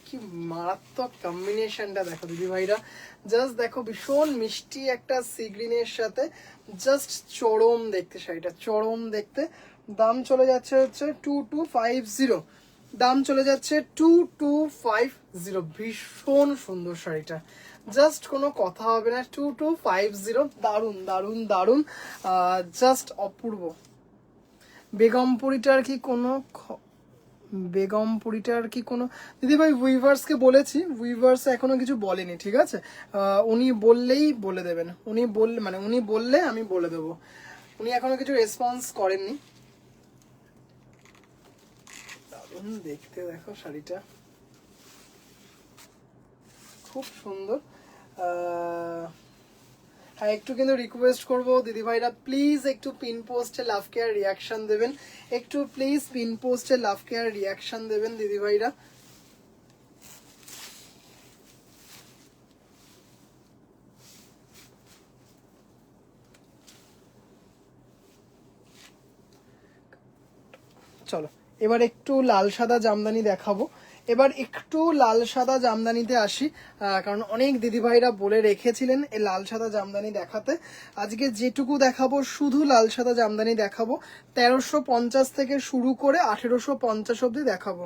কি মারাত্মক কম্বিনেশনটা দেখো দিদি ভাইরা, জাস্ট দেখো, ভীষণ মিষ্টি একটা সি গ্রিনের সাথে, জাস্ট চরম দেখতে শাড়িটা, চরম দেখতে। দাম চলে যাচ্ছে হচ্ছে 2250। দাম চলে যাচ্ছে 2250। ভীষণ সুন্দর শাড়িটা, জাস্ট কোনো কথা হবে না। 2250, দারুন দারুন দারুন, জাস্ট অপূর্ব। বেগমপুরিটার কি কোনো বেগমপুরিটার কি কোনো দিদিভাই উইভার্সকে বলেছি, উইভার্স এখনো কিছু বলেনি, ঠিক আছে? উনি বললেই বলে দেবেন, উনি বললে, মানে উনি বললে আমি বলে দেবো, উনি এখনো কিছু রেসপন্স করেননি। দারুণ দেখতে দেখো শাড়িটা, খুব সুন্দর। হ্যাঁ, একটু কিন্তু রিকোয়েস্ট করবো দিদি ভাইরা, প্লিজ একটু পিন পোস্টে লাভ কেয়ার রিয়াকশন দেবেন, একটু প্লিজ পিন পোস্টে লাভ কেয়ার রিয়াকশন দেবেন দিদি ভাইরা। চলো এবার একটু লাল সাদা জামদানি দেখাবো। এবার একটু লাল সাদা জামদানিতে আসি, কারণ অনেক দিদিভাইরা বলে রেখেছিলেন এই লাল সাদা জামদানি দেখাতে। আজকে যেটুকু দেখাবো শুধু লাল সাদা জামদানি দেখাবো। 1350 থেকে শুরু করে 1850 অব্দি দেখাবো।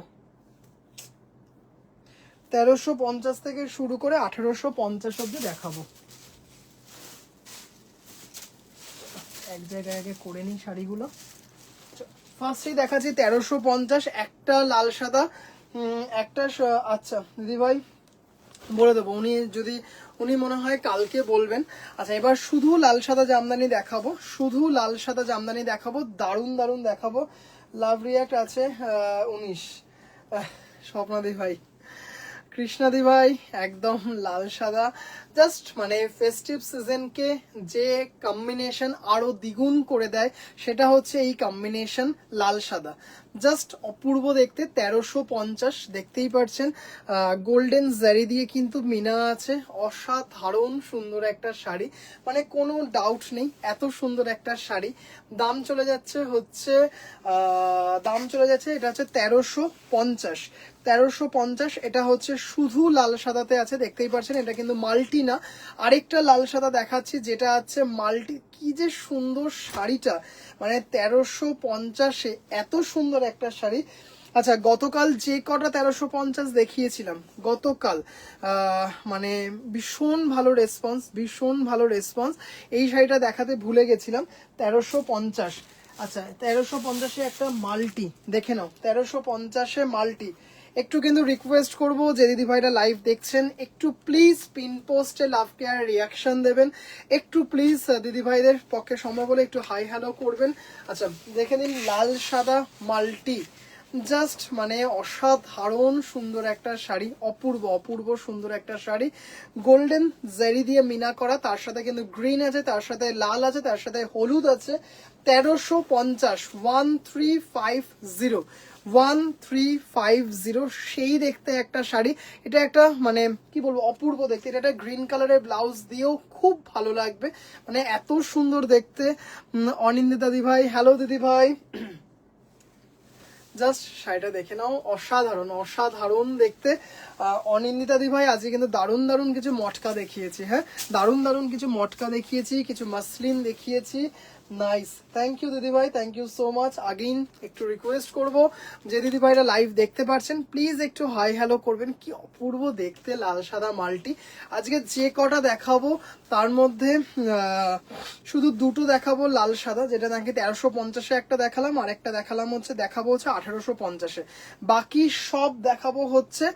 1350 থেকে শুরু করে 1850 অব্দি দেখাবো। এক জায়গায় আগে করে নিই শাড়িগুলো। ফার্স্টেই দেখাচ্ছি 1350, একটা লাল সাদা, একটা আচ্ছা দিদিভাই বলে দেবো, উনি যদি, উনি মনে হয় কালকে বলবেন। আচ্ছা, এবার শুধু লাল সাদা জামদানি দেখাবো, শুধু লাল সাদা জামদানি দেখাবো, দারুণ দারুণ দেখাবো। লাভ রিয়াক্ট আছে 19, স্বপ্নাদি ভাই, কৃষ্ণাদি ভাই, একদম লাল সাদা, জাস্ট মানে ফেস্টিভ সিজনকে যে কম্বিনেশন আরো দ্বিগুণ করে দেয় সেটা হচ্ছে এই কম্বিনেশন লাল সাদা, জাস্ট অপূর্ব দেখতে। 1350, দেখতেই পাচ্ছেন গোল্ডেন জারি দিয়ে কিন্তু মিনা আছে, অসাধারণ সুন্দর একটা শাড়ি, মানে কোনো ডাউট নেই এত সুন্দর একটা শাড়ি। দাম চলে যাচ্ছে হচ্ছে এটা হচ্ছে 1350। 1350, এটা হচ্ছে শুধু লাল সাদাতে আছে, দেখতেই পাচ্ছেন। এটা কিন্তু মাল্টি মাল্টি না, আরেকটা লাল সাদা দেখাচ্ছি যেটা আছে মাল্টি। কি যে সুন্দর শাড়িটা, মানে 1350-এ এত সুন্দর একটা শাড়ি। আচ্ছা, গতকাল যে কটা 1350 দেখিয়েছিলাম গতকাল, মানে ভীষণ ভালো রেসপন্স, ভীষণ ভালো রেসপন্স। এই শাড়িটা দেখাতে ভুলে গেছিলাম, 1350। আচ্ছা, 1350-এ একটা মাল্টি দেখে নাও, 1350-এ মাল্টি। একটু কিন্তু রিকোয়েস্ট করব যে দিদি ভাইরা লাইভ দেখছেন, একটু প্লিজ পিন পোস্টে লাভ কেয়ার রিয়াকশন দেবেন, একটু প্লিজ দিদি ভাইদের পক্ষে সম্ভব হলে একটু হাই হ্যালো করবেন। আচ্ছা, দেখে নিন লাল সাদা মাল্টি, জাস্ট মানে অসাধারণ সুন্দর একটা শাড়ি, অপূর্ব অপূর্ব সুন্দর একটা শাড়ি। গোল্ডেন জারি দিয়ে মিনা করা, তার সাথে কিন্তু গ্রিন আছে, তার সাথে লাল আছে, তার সাথে হলুদ আছে। 1350, 1350, 1350, সেই দেখতে একটা শাড়ি। এটা একটা মানে কি বলবো, অপূর্ব দেখতে। এটা একটা গ্রিন কালারের ব্লাউজ দিয়েও খুব ভালো লাগবে, মানে এত সুন্দর দেখতে। অনিন্দিতা দিদি ভাই, হ্যালো দিদি ভাই, জাস্ট শাড়িটা দেখে নাও, অসাধারণ অসাধারণ দেখতে। অনিন্দিতা দি ভাই আজকে কিন্তু দারুণ দারুণ কিছু মটকা দেখিয়েছি, হ্যাঁ দারুণ দারুণ কিছু মটকা দেখিয়েছি, কিছু মাসলিন দেখিয়েছি। নাইস, থ্যাংক ইউ দিদি ভাই, thank you so much. Again একটু রিকোয়েস্ট করব যে দিদি ভাইরা লাইভ দেখতে পারছেন প্লিজ একটু হাই হ্যালো করবেন। কি অপূর্ব দেখতে লাল সাদা মাল্টি। আজকে যে কটা দেখাবো তার মধ্যে শুধু দুটো দেখাবো লাল সাদা, যেটা নাকি 1350-এ একটা দেখালাম, আর একটা দেখালাম হচ্ছে দেখাবো হচ্ছে 1850-এ। বাকি সব দেখাবো হচ্ছে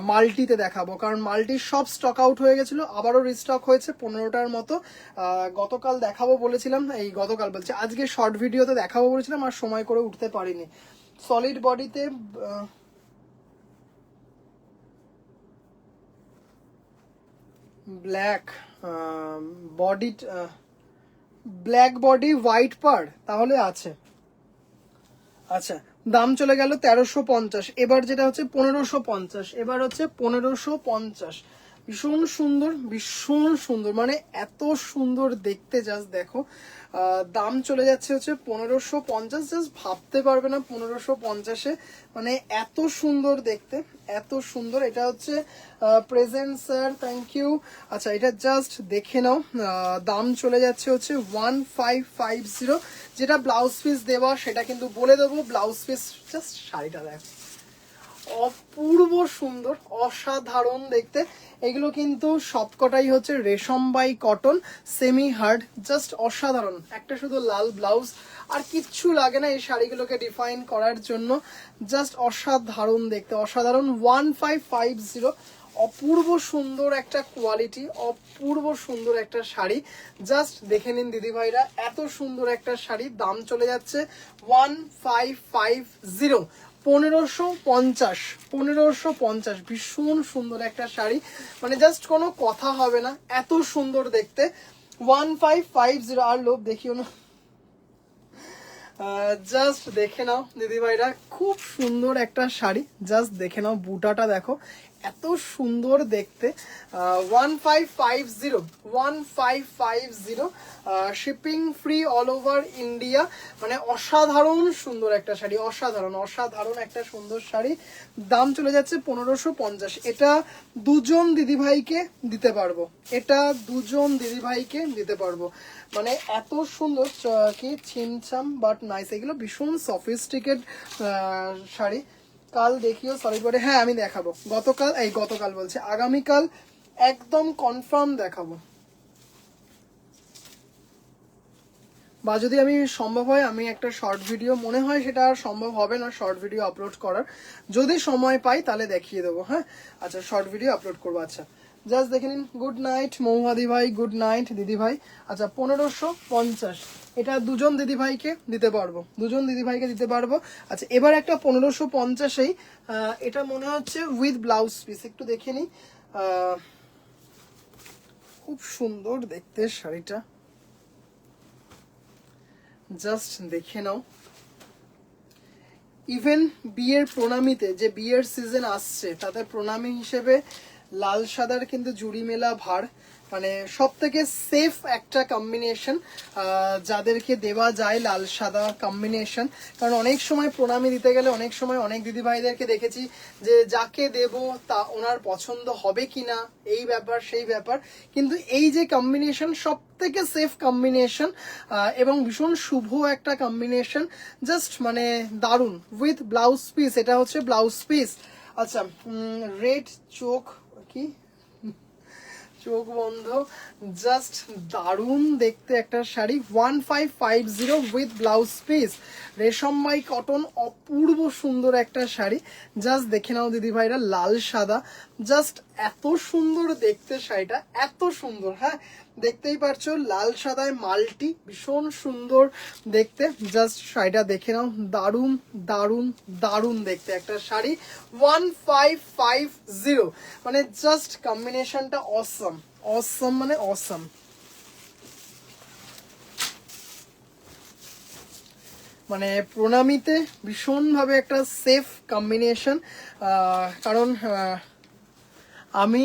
মাল্টিতে দেখাবো, কারণ মাল্টির সব স্টক আউট হয়ে গেছিলো, আবারও রিস্টক হয়েছে 15টার মতো। গতকাল দেখাবো বলেছিলাম, এই গতকাল বলছি আজকে শর্ট ভিডিওতে দেখাবো বলেছিলাম, আর সময় করে উঠতে পারিনি। সলিড বডিতে black body, black body white পার তাহলে আছে। আচ্ছা, দাম চলে গেল 1350, এবার যেটা হচ্ছে 1550, এবার হচ্ছে 1550। ভীষণ সুন্দর, ভীষণ সুন্দর, মানে এত সুন্দর দেখতে, জাস্ট দেখো। দাম চলে যাচ্ছে হচ্ছে 1550, জাস্ট ভাবতে পারবে না 1550-এ, মানে এত সুন্দর দেখতে, এত সুন্দর। এটা হচ্ছে প্রেজেন্ট স্যার, থ্যাংক ইউ। আচ্ছা, এটা জাস্ট দেখে নাও, দাম চলে যাচ্ছে হচ্ছে 1550। যেটা ব্লাউজ পিস দেওয়া সেটা কিন্তু বলে দেবো, ব্লাউজ পিস জাস্ট শাড়িটা দেখো, অপূর্ব সুন্দর, অসাধারণ দেখতে। এগুলো কিন্তু সবকটাই হচ্ছে রেশম by cotton semi hard, just অসাধারণ। একটা শুধু লাল ব্লাউজ, আর কিচ্ছু লাগে না এই শাড়িগুলোকে ডিফাইন করার জন্য, জাস্ট অসাধারণ দেখতে, অসাধারণ। 1550, অপূর্ব সুন্দর একটা কোয়ালিটি, অপূর্ব সুন্দর একটা শাড়ি। জাস্ট দেখে নিন দিদি ভাইরা, এত সুন্দর একটা শাড়ি। দাম চলে যাচ্ছে 1550, 1550, 1550। ভীষণ সুন্দর একটা শাড়ি, মানে জাস্ট কোনো কথা হবে না, এত সুন্দর দেখতে। 1550, আর লোভ দেখিও না, জাস্ট দেখে নাও দিদি ভাইরা, খুব সুন্দর একটা শাড়ি। জাস্ট দেখে নাও, বুটাটা দেখো, এত সুন্দর দেখতে। 1550, 1550, shipping free all over India. মানে অসাধারণ সুন্দর একটা শাড়ি, অসাধারণ অসাধারণ একটা সুন্দর শাড়ি। দাম চলে যাচ্ছে 1550। এটা দুজন দিদিভাইকে দিতে পারবো, এটা দুজন দিদিভাইকে দিতে পারবো, মানে এত সুন্দর। কি ছিমছাম বাট নাইস, এগুলো ভীষণ সফিস্টিকেট শাড়ি। কাল দেখিও সলিড বডি, হ্যাঁ আমি দেখাবো। গতকাল বলছে আগামীকাল একদম কনফার্ম দেখাবো, বা যদি আমি সম্ভব হয় আমি একটা শর্ট ভিডিও, মনে হয় সেটা আর সম্ভব হবে না শর্ট ভিডিও আপলোড করার, যদি সময় পাই তাহলে দেখিয়ে দেবো, হ্যাঁ। আচ্ছা, শর্ট ভিডিও আপলোড করবো। আচ্ছা, জাস্ট দেখে নিন। গুড নাইট মৌহাদি ভাই, গুড নাইট দিদি ভাই। আচ্ছা, 1550, এটা দুজন দিদি ভাইকে দিতে পারবো, দুজন দিদি ভাইকে দিতে পারবো। আচ্ছা, এবার একটা 1550-এই, এটা মনে হচ্ছে উইথ ব্লাউজ পিস, একটু দেখে নিই। খুব সুন্দর দেখতে শাড়িটা, জাস্ট দেখে নাও। ইভেন বিয়ের প্রণামীতে, যে বিয়ের সিজন আসছে তাতে প্রণামী হিসেবে লাল সাদার কিন্তু জুড়ি মেলা ভার, মানে সব থেকে সেফ একটা কম্বিনেশন যাদেরকে দেওয়া যায় লাল সাদা কম্বিনেশন। কারণ অনেক সময় প্রণামী দিতে গেলে অনেক সময় অনেক দিদিভাইদেরকে দেখেছি যে যাকে দেব তা ওনার পছন্দ হবে কিনা, এই ব্যাপার সেই ব্যাপার। কিন্তু এই যে কম্বিনেশন সব থেকে সেফ কম্বিনেশন এবং ভীষণ শুভ একটা কম্বিনেশন, জাস্ট মানে দারুণ। উইথ ব্লাউজ পিস, এটা হচ্ছে ব্লাউজ পিস। আচ্ছা, রেড চোখ কি চোখ বন্ধ, জাস্ট দারুণ দেখতে একটা শাড়ি, 1550 উইথ ব্লাউজ পিস, রেশমবাই কটন, অপূর্ব সুন্দর একটা শাড়ি। জাস্ট দেখে নাও দিদি ভাইরা, লাল সাদা, জাস্ট এত সুন্দর দেখতে শাড়িটা, এত সুন্দর। হ্যাঁ, দেখতেই পারছো লাল সাদায় মাল্টি, ভীষণ সুন্দর দেখতে। জাস্ট শাড়িটা দেখে নাও, দারুণ দারুণ দারুণ দেখতে একটা শাড়ি, 1550, মানে জাস্ট কম্বিনেশনটা অসম, অসম মানে অসম। মানে প্রণামীতে ভীষণভাবে একটা সেফ কম্বিনেশন। কারণ আমি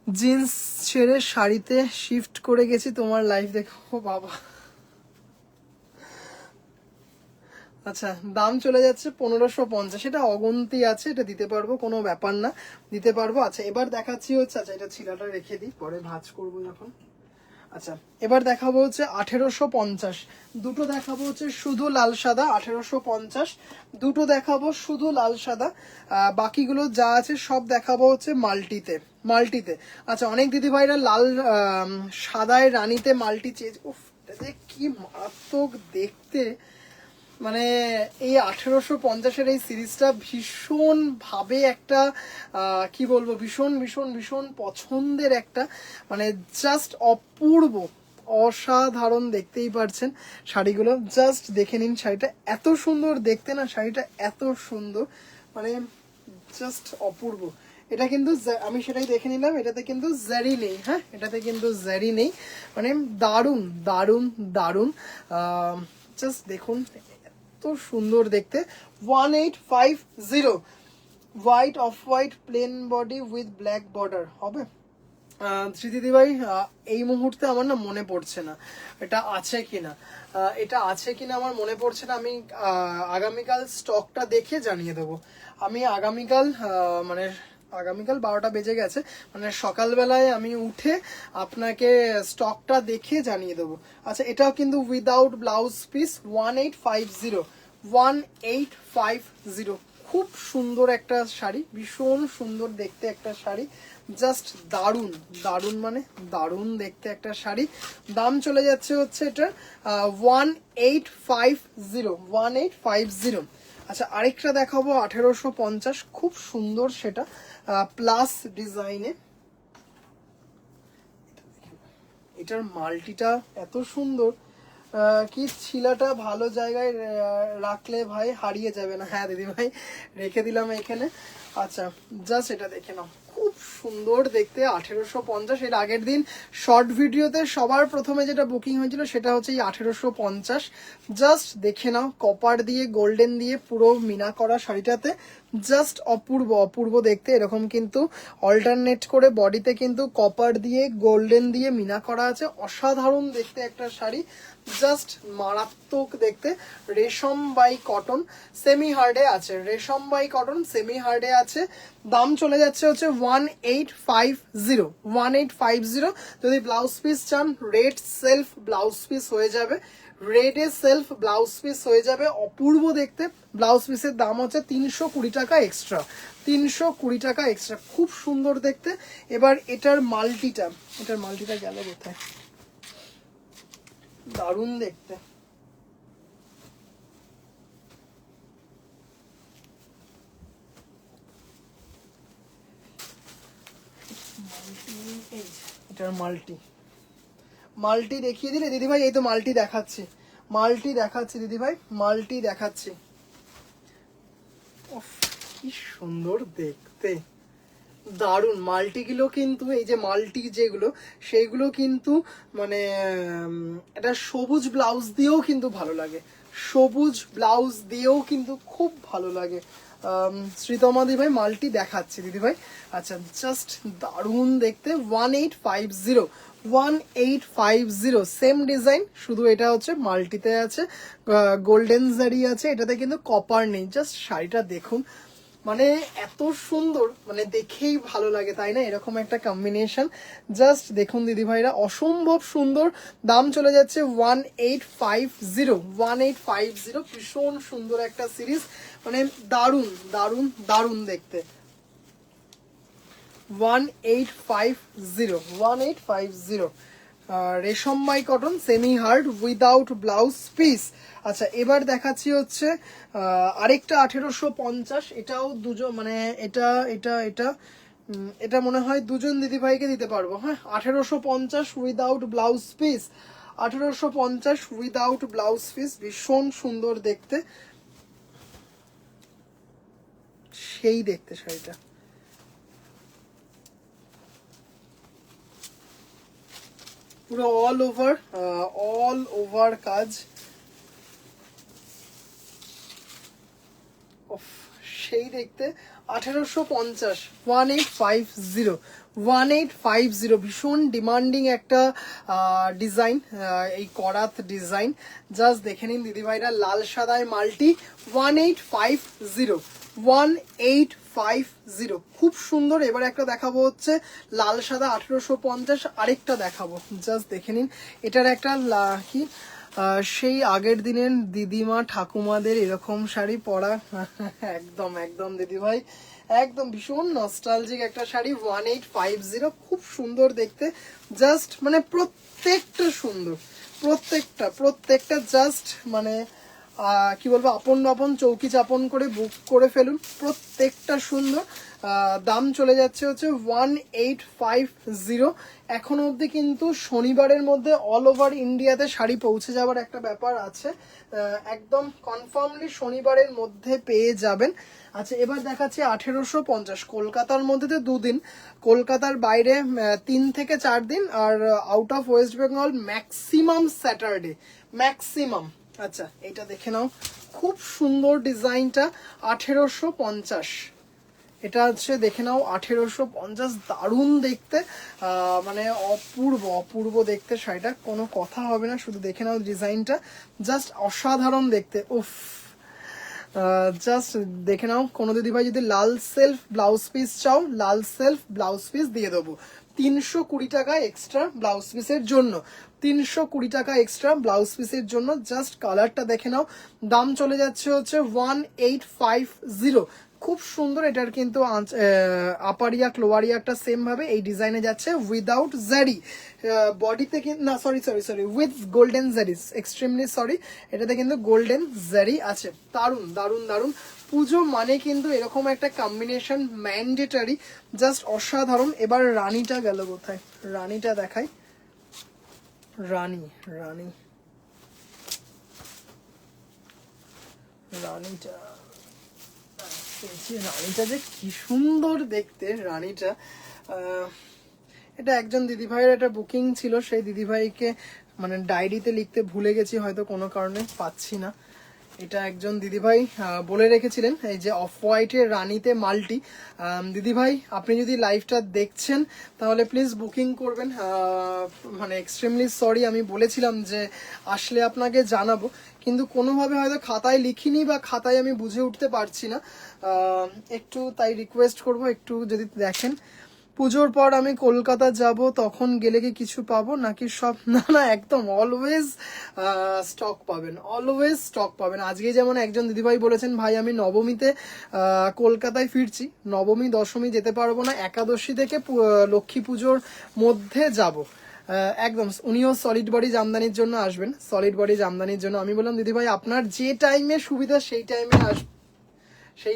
জিন্স ছেড়ে শাড়িতে শিফট করে গেছি তোমার লাইফ দেখো বাবা। আচ্ছা, দাম চলে যাচ্ছে 1550, এটা অগন্তি আছে, এটা দিতে পারবো, কোনো ব্যাপার না, দিতে পারবো। আচ্ছা, এবার দেখাচ্ছি হচ্ছে, আচ্ছা এটা ছিলাটা রেখে দিই, পরে ভাঁজ করবো যখন। আচ্ছা, এবার দেখাবো হচ্ছে 1850, দুটো দেখাবো হচ্ছে শুধু লাল সাদা, 1850, দুটো দেখাবো শুধু লাল সাদা, বাকিগুলো যা আছে সব দেখাবো হচ্ছে মাল্টিতে, মাল্টিতে। আচ্ছা, অনেক দিদি ভাইরা লাল সাদায় রানীতে মাল্টি চেয়ে, উফ কি মারাত্মক দেখতে। মানে এই 1850-এর এই সিরিজটা ভীষণ ভাবে একটা কি বলবো, ভীষণ ভীষণ ভীষণ পছন্দের একটা, মানে জাস্ট অপূর্ব অসাধারণ, দেখতেই পারছেন শাড়িগুলো, জাস্ট দেখে নিন শাড়িটা, এত সুন্দর দেখতে না শাড়িটা, এত সুন্দর, মানে জাস্ট অপূর্ব। এটা কিন্তু আমি সেটাই দেখে নিলাম, এটাতে কিন্তু জারি নেই। হ্যাঁ, এটাতে কিন্তু জারি নেই, মানে দারুণ দারুণ দারুণ। জাস্ট দেখুন এত সুন্দর দেখতে, 1850, white off white plane body with black border হবে। দিদি ভাই এই মুহূর্তে আমার না মনে পড়ছে না এটা আছে কিনা, এটা আছে কিনা আমার মনে পড়ছে না। আমি আগামীকাল স্টকটা দেখে জানিয়ে দেবো। আমি আগামীকাল মানে আগামীকাল 12টা বেজে গেছে, মানে সকালবেলায় আমি উঠে আপনাকে স্টকটা দেখে জানিয়ে দেবো। আচ্ছা, এটাও কিন্তু উইদাউট ব্লাউজ পিস, 1850, 1850, খুব সুন্দর একটা শাড়ি, ভীষণ সুন্দর দেখতে একটা শাড়ি, জাস্ট দারুণ দারুণ মানে দারুণ দেখতে একটা শাড়ি। দাম চলে যাচ্ছে হচ্ছে এটা 1850, 1850। আচ্ছা, আরেকটা দেখাবো 1850, খুব সুন্দর, সেটা প্লাস ডিজাইনে। এটার মাল্টিটা এত সুন্দর, কি ছিলাটা ভালো জায়গায় রাখলে ভাই হারিয়ে যাবে না। হ্যাঁ দিদি ভাই, রেখে দিলাম এখানে। আচ্ছা, জাস্ট এটা দেখে নাও, খুব সুন্দর দেখতে, 1850। এর আগের দিন শর্ট ভিডিওতে সবার প্রথমে যেটা বুকিং হয়েছিল সেটা হচ্ছে এই 1850। জাস্ট দেখে নাও, কপার দিয়ে গোল্ডেন দিয়ে পুরো মিনা করা শাড়িটাতে, জাস্ট অপূর্ব অপূর্ব দেখতে। এরকম কিন্তু অল্টারনেট করে বডিতে কিন্তু কপার দিয়ে গোল্ডেন দিয়ে মিনা করা আছে, অসাধারণ দেখতে একটা শাড়ি, জাস্ট মারাত্মক দেখতে। রেশম বাই কটন সেমি হার্ডে আছে, রেশম বাই কটন সেমি হার্ডে আছে। দাম চলে যাচ্ছে হচ্ছে 1850, 1850। যদি ব্লাউজ পিস চান, রেড সেলফ ব্লাউজ পিস হয়ে যাবে, রেডে সেলফ ব্লাউজ পিস হয়ে যাবে, অপূর্ব দেখতে। ব্লাউজ পিসের দাম হচ্ছে 320 টাকা এক্সট্রা, 320 টাকা এক্সট্রা, খুব সুন্দর দেখতে। এবার এটার মাল্টিটা, এটার মাল্টিটা গেল কোথায়, দারুণ দেখতে। এটার মাল্টি, মাল্টি দেখিয়ে দিলে দিদি ভাই, এই তো মাল্টি দেখাচ্ছি, মাল্টি দেখাচ্ছি দিদি ভাই, মাল্টি দেখাচ্ছি। কি সুন্দর দেখতে, দারুণ। মাল্টিগুলো কিন্তু, এই যে মাল্টি যেগুলো সেইগুলো কিন্তু মানে একটা সবুজ ব্লাউজ দিয়েও কিন্তু ভালো লাগে, সবুজ ব্লাউজ দিয়েও কিন্তু খুব ভালো লাগে। শ্রীতমা দিদি ভাই মাল্টি দেখাচ্ছি দিদি ভাই। আচ্ছা, জাস্ট দারুণ দেখতে। 1850, 1850 সেম ডিজাইন, শুধু এটা হচ্ছে মাল্টিতে আছে, গোল্ডেন জারি আছে, এটাতে কিন্তু কপার নেই। জাস্ট শাড়িটা দেখুন, মানে এত সুন্দর, মানে দেখেই ভালো লাগে তাই না, এরকম একটা কম্বিনেশন। জাস্ট দেখুন দিদি ভাইরা, অসম্ভব সুন্দর। দাম চলে যাচ্ছে 1850, 1850। ভীষণ সুন্দর একটা সিরিজ, মানে দারুণ দারুণ দারুণ দেখতে। 1850, 1850। রেশমবাই cotton, semi hard, without blouse piece. আচ্ছা, এবার দেখাচ্ছি হচ্ছে আরেকটা 1850। এটাও দুজন, মানে এটা এটা এটা এটা মনে হয় দুজন দিদিভাইকে দিতে পারবো। হ্যাঁ, 1850 without blouse piece, 1850 without blouse piece. ভীষণ সুন্দর দেখতে, সেই দেখতে শাড়িটা। পুরো অল ওভার কাজ। সেই দেখতে। 1850, 1850, 1850। ভীষণ ডিমান্ডিং একটা ডিজাইন, এই করাত ডিজাইন। জাস্ট দেখে নিন দিদিভাইরা, লাল সাদায় মাল্টি। 1850, 1850, খুব সুন্দর। এবার একটা দেখাবো হচ্ছে লাল সাদা 1850, আরেকটা দেখাবো, জাস্ট দেখে নিন। এটার একটা কি সেই আগের দিনের দিদিমা ঠাকুমাদের এরকম শাড়ি পরা। একদম একদম দিদিভাই, একদম ভীষণ নস্টালজিক একটা শাড়ি। 1850, খুব সুন্দর দেখতে। জাস্ট মানে প্রত্যেকটা সুন্দর, প্রত্যেকটা জাস্ট মানে কি বলবো, আপন আপন চৌকি চাপন করে বুক করে ফেলুন, প্রত্যেকটা সুন্দর। দাম চলে যাচ্ছে হচ্ছে 1850। এখন অবধি কিন্তু শনিবারের মধ্যে অল ওভার ইন্ডিয়াতে শাড়ি পৌঁছে যাওয়ার একটা ব্যাপার আছে, একদম কনফার্মলি শনিবারের মধ্যে পেয়ে যাবেন। আচ্ছা, এবার দেখাচ্ছি 1850। কলকাতার মধ্যে তো 2 দিন, কলকাতার বাইরে 3 থেকে 4 দিন, আর out of West Bengal maximum Saturday, maximum. আচ্ছা, এটা দেখে নাও, খুব সুন্দর ডিজাইনটা। 1850, এটা হচ্ছে দেখে নাও 1850। দারুণ দেখতে, মানে অপূর্ব অপূর্ব দেখতে শাড়িটা, কোনো কথা হবে না, শুধু দেখে নাও ডিজাইনটা, জাস্ট অসাধারণ দেখতে। উফ, জাস্ট দেখে নাও। কোনো দিদিভাই যদি লাল সেলফ ব্লাউজ পিস চাও, লাল সেলফ ব্লাউজ পিস দিয়ে দেবো। 320 টাকা এক্সট্রা ব্লাউজ পিসের জন্য, 320 টাকা এক্সট্রা ব্লাউজ পিসের জন্য। জাস্ট কালারটা দেখে নাও। দাম চলে যাচ্ছে হচ্ছে 1850। খুব সুন্দর। এটার কিন্তু আপারিয়া ক্লোয়ারিয়াটা সেম ভাবে এই ডিজাইনে যাচ্ছে, উইদাউট জারি। বডিতে কিন্তু না, sorry with golden zaris, extremely sorry, এটাতে কিন্তু গোল্ডেন জারি আছে। দারুন দারুন দারুন। পুজো মানে কিন্তু এরকম একটা কম্বিনেশন ম্যান্ডেটারি, জাস্ট অসাধারণ। এবার রানীটা গেল কোথায়, রানীটা দেখাই। রানী রানী রানীটা রানীটা যে কি সুন্দর দেখতে রানীটা। এটা একজন দিদিভাইয়ের একটা বুকিং ছিল, সেই দিদিভাইকে মানে ডায়েরিতে লিখতে ভুলে গেছি হয়তো, কোনো কারণে পাচ্ছি না। এটা একজন দিদিভাই বলে রেখেছিলেন, এই যে অফ হোয়াইটের রানীতে মাল্টি। দিদিভাই, আপনি যদি লাইভটা দেখছেন তাহলে প্লিজ বুকিং করবেন। মানে এক্সট্রিমলি সরি, আমি বলেছিলাম যে আসলে আপনাকে জানাবো, কিন্তু কোনোভাবে হয়তো খাতায় লিখিনি বা খাতায় আমি বুঝে উঠতে পারছি না, একটু তাই রিকোয়েস্ট করব একটু যদি দেখেন। পুজোর পর আমি কলকাতা যাব, তখন গেলে কি কিছু পাবো নাকি সব? না না, একদম অলওয়েজ স্টক পাবেন, অলওয়েজ স্টক পাবেন। আজকে যেমন একজন দিদিভাই বলেছেন, ভাই আমি নবমীতে কলকাতায় ফিরছি, নবমী দশমী যেতে পারবো না, একাদশী থেকে লক্ষ্মী পুজোর মধ্যে যাব। একদম, উনিও সলিড বডি জামদানির জন্য আসবেন, সলিড বডি জামদানির জন্য। আমি বললাম দিদিভাই আপনার যে টাইমে সুবিধা সেই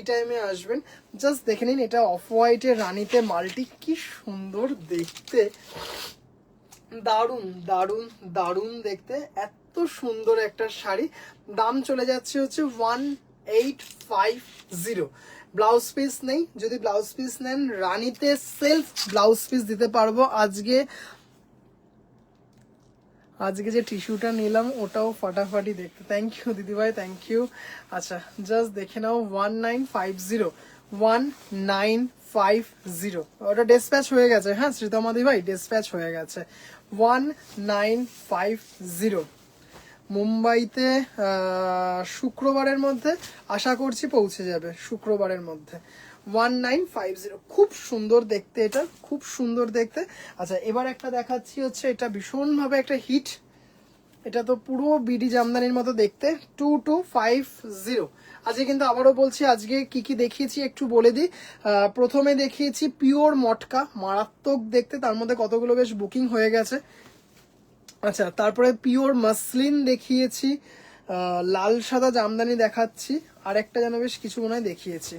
টাইমে আসবেন। জাস্ট দেখে নিন, এটা অফ হোয়াইটের রানীতে মাল্টি, কি সুন্দর দেখতে, দারুন দারুন দারুন দেখতে, এত সুন্দর একটা শাড়ি। দাম চলে যাচ্ছে হচ্ছে 1850। ব্লাউজ পিস নেই, যদি ব্লাউজ পিস নেন রানীতে সেলফ ব্লাউজ পিস দিতে পারবো আজকে। আজকে যে টিস্যুটা নিলাম ওটাও ফাটাফাটি দেখতে। থ্যাংক ইউ দিদিভাই, থ্যাংক ইউ। আচ্ছা জাস্ট দেখে নাও 1950, 1950, ওটা ডিসপ্যাচ হয়ে গেছে। হ্যাঁ শ্রীতমাদি ভাই, ডিসপ্যাচ হয়ে গেছে। 1950 মুম্বাইতে শুক্রবারের মধ্যে আশা করছি পৌঁছে যাবে, শুক্রবারের মধ্যে। 1950, খুব সুন্দর দেখতে, এটা খুব সুন্দর দেখতে। আচ্ছা এবার একটা দেখাচ্ছি, হচ্ছে এটা ভীষণভাবে একটা হিট, এটা তো পুরো বিডি জামদানির মতো দেখতে। 2250। আজকে কিন্তু আবারও বলছি, আজকে কি কি দেখিয়েছি একটু বলে দিই। প্রথমে দেখিয়েছি পিওর মটকা, মারাত্মক দেখতে, তার মধ্যে কতগুলো বেশ বুকিং হয়ে গেছে। আচ্ছা তারপরে পিওর মাসলিন দেখিয়েছি, লাল সাদা জামদানি দেখাচ্ছি, আর একটা যেন বেশ কিছু মনে হয় দেখিয়েছি।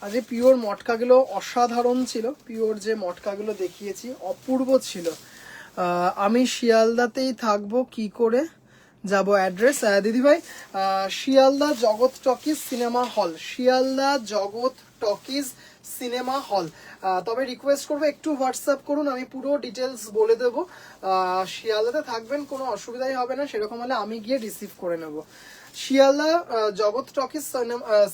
আজকে পিওর মটকাগুলো অসাধারণ ছিল, পিওর যে মটকাগুলো দেখিয়েছি অপূর্ব ছিল। আমি শিয়ালদাতেই থাকবো, কি করে যাব অ্যাড্রেস? দিদিভাই শিয়ালদা জগৎ টকিজ সিনেমা হল, শিয়ালদা জগৎ টকিজ সিনেমা হল। তবে রিকোয়েস্ট করবো একটু হোয়াটসঅ্যাপ করুন, আমি পুরো ডিটেলস বলে দেবো। শিয়ালদাতে থাকবেন, কোনো অসুবিধাই হবে না, সেরকম হলে আমি গিয়ে রিসিভ করে নেব। শিয়ালদা জগৎ টকিজ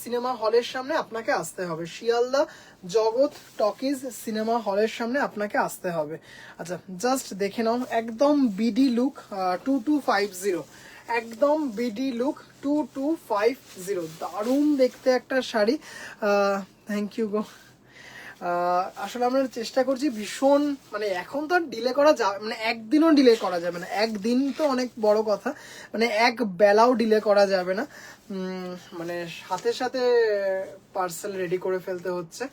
সিনেমা হলের সামনে আপনাকে আসতে হবে, শিয়ালদা জগৎ টকিজ সিনেমা হলের সামনে আপনাকে আসতে হবে। আচ্ছা জাস্ট দেখে নাও, একদম বিডি লুক 2250, একদম বিডি লুক 2250, দারুণ দেখতে একটা শাড়ি। Thank you go. আসলে আমরা চেষ্টা করছি ভীষণ, মানে এখন তো আর ডিলে করা যাবে, মানে একদিনও ডিলে করা যাবে না, একদিন তো অনেক বড় কথা, মানে এক বেলাও ডিলে করা যাবে না। মানে সাথে সাথে পার্সেল রেডি করে ফেলতে হচ্ছে।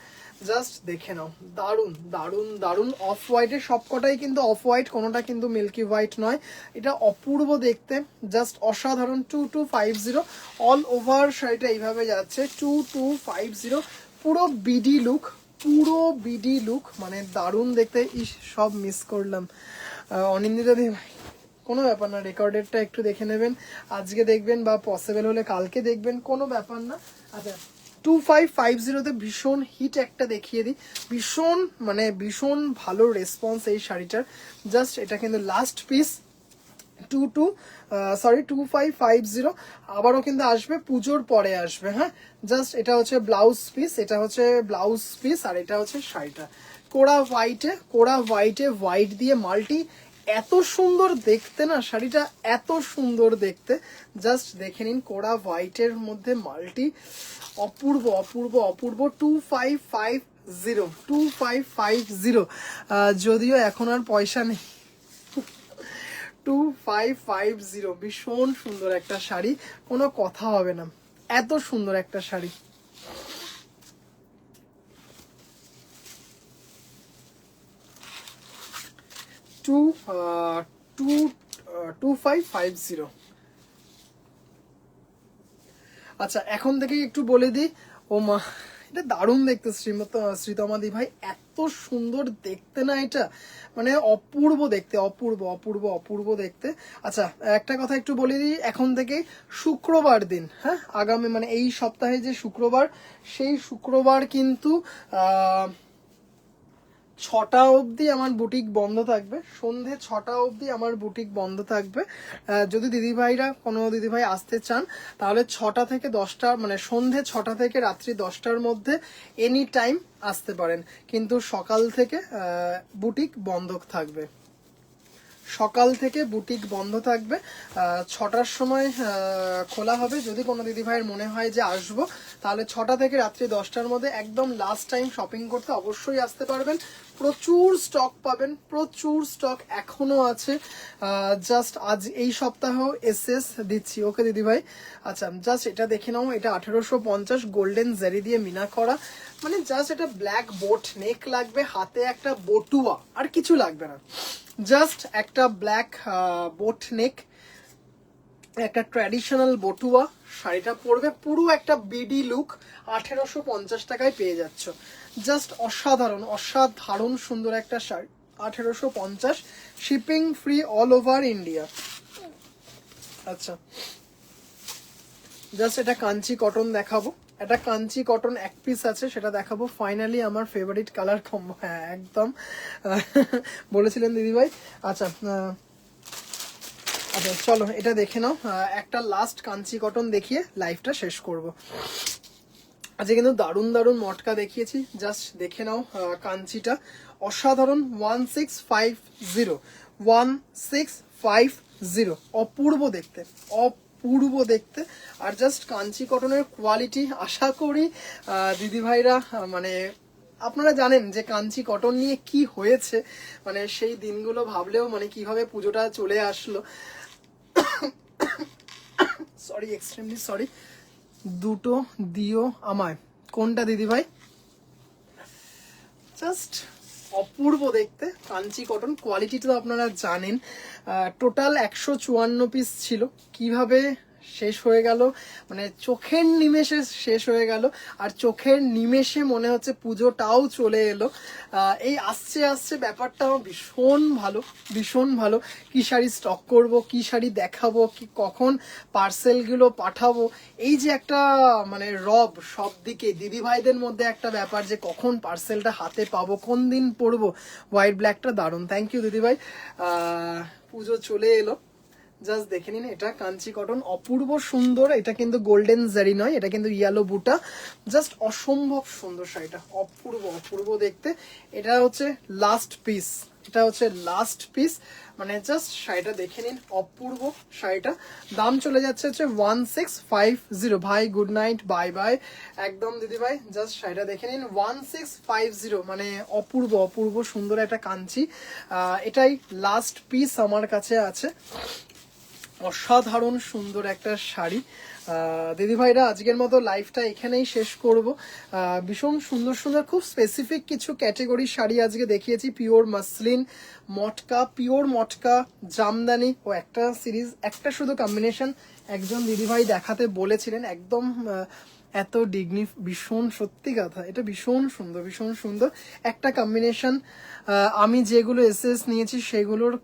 জাস্ট দেখে নাও, দারুণ দারুণ দারুণ। অফ হোয়াইটের সবকটাই কিন্তু অফ হোয়াইট, কোনোটা কিন্তু মিল্কি হোয়াইট নয়, এটা অপূর্ব দেখতে, জাস্ট অসাধারণ। 2250 অল ওভার শাড়িটা এইভাবে যাচ্ছে, 2250 পুরো বিডি লুক, পুরো বিডি লুক, মানে দারুণ দেখতে। ইস সব মিস করলাম। অনিন্দিতা দি কোনো ব্যাপার না, রেকর্ডেডটা একটু দেখে নেবেন, আজকে দেখবেন বা পসিবল হলে কালকে দেখবেন, কোনো ব্যাপার না। আচ্ছা 2550তে ভীষণ হিট একটা দেখিয়ে দিই, ভীষণ মানে ভীষণ ভালো রেসপন্স এই শাড়িটার। জাস্ট এটা কিন্তু লাস্ট পিস, 2550 আবারও কিন্তু আসবে, পুজোর পরে আসবে। হ্যাঁ জাস্ট এটা হচ্ছে ব্লাউজ পিস, এটা হচ্ছে ব্লাউজ পিস, আর এটা হচ্ছে শাড়িটা কোরা হোয়াইটে, কোরা হোয়াইটে হোয়াইট দিয়ে মাল্টি, এত সুন্দর দেখতে না শাড়িটা, এত সুন্দর দেখতে। জাস্ট দেখে নিন, কোরা হোয়াইটের মধ্যে মাল্টি, অপূর্ব অপূর্ব অপূর্ব। 2550, যদিও এখন আর পয়সা নেই। 2550, ভীষণ সুন্দর একটা শাড়ি, কোনো কথা হবে না, এত সুন্দর একটা শাড়ি। টু 2550। আচ্ছা এখন থেকে একটু বলে দিই, ও মা এটা দারুণ দেখতে, শ্রীতমাদি ভাই, এত সুন্দর দেখতে না এটা, মানে অপূর্ব দেখতে, অপূর্ব অপূর্ব অপূর্ব দেখতে। আচ্ছা একটা কথা একটু বলে দিই, এখন থেকে শুক্রবার দিন, হ্যাঁ আগামী মানে এই সপ্তাহে যে শুক্রবার, সেই শুক্রবার কিন্তু 6টা অবধি আমার বুটিক বন্ধ থাকবে, সন্ধে 6টা অবধি আমার বুটিক বন্ধ থাকবে। যদি দিদিভাইরা কোনো দিদিভাই আসতে চান তাহলে 6টা থেকে 10টা, মানে সন্ধে 6টা থেকে রাত্রি 10টার মধ্যে এনি টাইম আসতে পারেন, কিন্তু সকাল থেকে বুটিক বন্ধ থাকবে, সকাল থেকে বুটিক বন্ধ থাকবে। 6টার সময় খোলা হবে, যদি কোনো দিদিভাইয়ের মনে হয় যে আসবো, তাহলে 6টা থেকে রাত্রি 10টার মধ্যে একদম লাস্ট টাইম শপিং করতে অবশ্যই আসতে পারবেন। প্রচুর স্টক পাবেন, প্রচুর স্টক এখনো আছে। জাস্ট আজ এই সপ্তাহ এসএস দিচ্ছি, ওকে দিদিভাই। আচ্ছা জাস্ট এটা দেখে নাও, এটা 1850 গোল্ডেন জারি দিয়ে মিনা করা, মানে জাস্ট এটা ব্ল্যাক বোট নেক লাগবে, হাতে একটা বটুয়া, আর কিছু লাগবে না, জাস্ট একটা ব্ল্যাক বোট নেক, একটা ট্র্যাডিশনাল বটুয়া, শাড়িটা পরবে, পুরো একটা বিডি লুক, 1850 টাকায় পেয়ে যাচ্ছ। জাস্ট অসাধারণ অসাধারণ সুন্দর একটা sari, 1850, shipping free all over India. আচ্ছা জাস্ট এটা কাঞ্চি কটন দেখাবো, একটা কাঞ্চি কটন এক পিস আছে, সেটা দেখাবো। ফাইনালি আমার ফেভারিট কালার কম্বো, হ্যাঁ একদম বলেছিলেন দিদিভাই। আচ্ছা আচ্ছা চলো এটা দেখে নাও, একটা লাস্ট কাঞ্চি কটন দেখিয়ে লাইভটা শেষ করব। আজকে কিন্তু দারুণ দারুণ মটকা দেখিয়েছি, জাস্ট দেখে নাও। কাঞ্চিটা অসাধারণ, 1650, 1650, অপূর্ব দেখতে, অপূর্ব দেখতে। আর জাস্ট কাঞ্চি কটনের কোয়ালিটি আশা করি দিদিভাইরা মানে আপনারা জানেন যে কাঞ্চি কটন নিয়ে কি হয়েছে, মানে সেই দিনগুলো ভাবলেও মানে কিভাবে পুজোটা চলে আসলো। Sorry, extremely sorry. দুটো দিও আমায়, কোনটা দিদি ভাই? জাস্ট অপূর্ব দেখতে কাঞ্চি কটন, কোয়ালিটিটা তো আপনারা জানেন। টোটাল 154 পিস ছিল, কিভাবে শেষ হয়ে গেল মানে চোখের নিমেষে শেষ হয়ে গেল। আর চোখের নিমেষে মনে হচ্ছে পুজোটাও চলে এলো। এই আসছে আসছে ব্যাপারটাও ভীষণ ভালো, ভীষণ ভালো। কি শাড়ি স্টক করব, কি শাড়ি দেখাবো, কি কখন পার্সেলগুলো পাঠাবো, এই যে একটা মানে রব সব দিকে দিদি ভাইদের মধ্যে একটা ব্যাপার যে কখন পার্সেলটা হাতে পাবো, কোন দিন পরবো। হোয়াইট ব্ল্যাকটা দারুণ, থ্যাংক ইউ দিদি ভাই। পুজো চলে এলো, জাস্ট দেখে নিন। এটা কাঞ্চি কটন, অপূর্ব সুন্দর। এটা কিন্তু গোল্ডেন জারি নয়, এটা কিন্তু ইয়েলো বুটা। জাস্ট অসম্ভব সুন্দর শাড়িটা, অপূর্ব অপূর্ব দেখতে। এটা হচ্ছে লাস্ট পিস, এটা হচ্ছে লাস্ট পিস, মানে জাস্ট শাড়িটা দেখে নিন, অপূর্ব শাড়িটা। দাম চলে যাচ্ছে হচ্ছে 1650। ভাই গুড নাইট, বাই বাই। একদম দিদি ভাই, জাস্ট শাড়িটা দেখে নিন, 1650, মানে অপূর্ব অপূর্ব সুন্দর একটা কাঞ্চি। এটাই লাস্ট পিস আমার কাছে আছে। অসাধারণ সুন্দর একটা শাড়ি। দিদি ভাইরা আজকের মতো লাইভটা এখানেই শেষ করব। ভীষণ সুন্দর সুন্দর খুব স্পেসিফিক কিছু ক্যাটাগরি শাড়ি আজকে দেখিয়েছি। পিওর মাসলিন, মটকা, পিওর মটকা, জামদানি ও একটা সিরিজ, একটা শুধু কম্বিনেশন একজন দিদিভাই দেখাতে বলেছিলেন, একদম এত ভীষণ সত্যি কথা, এটা ভীষণ সুন্দর, ভীষণ সুন্দর একটা কম্বিনেশন। আমি যেগুলো এসএস নিয়েছি সেগুলোর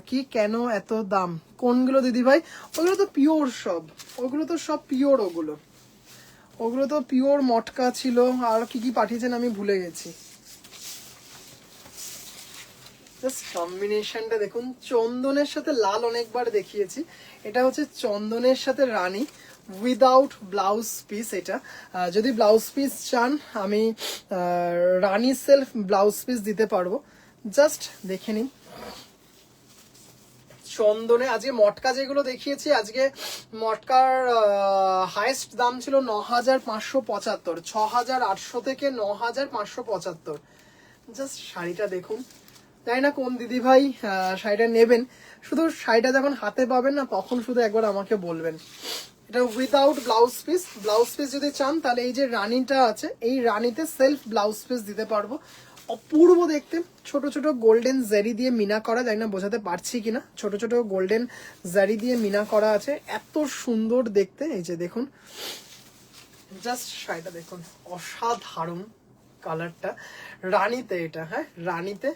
কি কেন এত দাম, কোনগুলো দিদি ভাই? ওগুলো তো পিওর সব, ওগুলো তো সব পিওর, ওগুলো ওগুলো তো পিওর মটকা ছিল। আর কি কি পাঠিয়েছেন আমি ভুলে গেছি। জাস্ট কম্বিনেশনটা দেখুন, চন্দনের সাথে লাল অনেকবার দেখিয়েছি, এটা হচ্ছে চন্দনের সাথে রানী উইদাউট ব্লাউজ পিস। এটা যদি ব্লাউজ পিস চান আমি রানী সেলফ ব্লাউজ পিস দিতে পারবো, জাস্ট দেখে নিন। চন্দনে আজকে মটকা যেগুলো দেখিয়েছি, আজকে মটকার হাইয়েস্ট দাম ছিল 9575, 6800 থেকে 9575। জাস্ট শাড়িটা দেখুন, জানি না কোন দিদি ভাই শাড়িটা নেবেন, শুধু শাড়িটা যখন হাতে পাবেন না তখন শুধু একবার আমাকে বলবেন। এটা without blouse piece, blouse piece যদি চান তাহলে এই যে রানীটা আছে, এই রানীতে সেলফ ব্লাউজ পিস দিতে পারবো। অপূর্ব দেখতে, ছোট ছোট গোল্ডেন জারি দিয়ে মিনা করা, জানি না বোঝাতে পারছি কিনা, ছোট ছোট গোল্ডেন জারি দিয়ে মিনা করা আছে, এত সুন্দর দেখতে। এই যে দেখুন, জাস্ট শাড়িটা দেখুন, অসাধারণ কালারটা, রানীতে এটা, হ্যাঁ রানীতে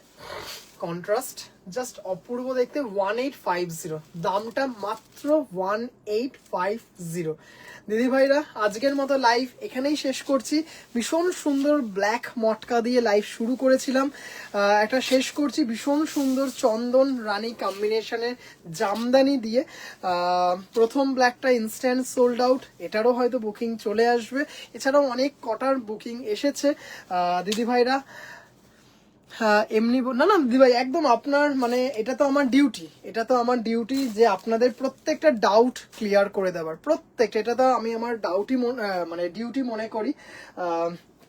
কন্ট্রাস্ট, জাস্ট অপূর্ব দেখতে। 1850, দামটা মাত্র 1850। দিদি ভাইরা আজকের মতো লাইভ এখানেই শেষ করছি। ভীষণ সুন্দর ব্ল্যাক মটকা দিয়ে লাইভ শুরু করেছিলাম, একটা শেষ করছি ভীষণ সুন্দর চন্দন রানী কম্বিনেশনের জামদানি দিয়ে। প্রথম ব্ল্যাকটা ইনস্ট্যান্ট সোল্ড আউট, এটারও হয়তো বুকিং চলে আসবে, এছাড়াও অনেক কটার বুকিং এসেছে। দিদি ভাইরা এমনি না না দিদি ভাই, একদম আপনার মানে এটা তো আমার ডিউটি, এটা তো আমার ডিউটি যে আপনাদের প্রত্যেকটা ডাউট ক্লিয়ার করে দেওয়ার, প্রত্যেকটা, এটা তো আমি আমার ডাউটই মানে ডিউটি মনে করি।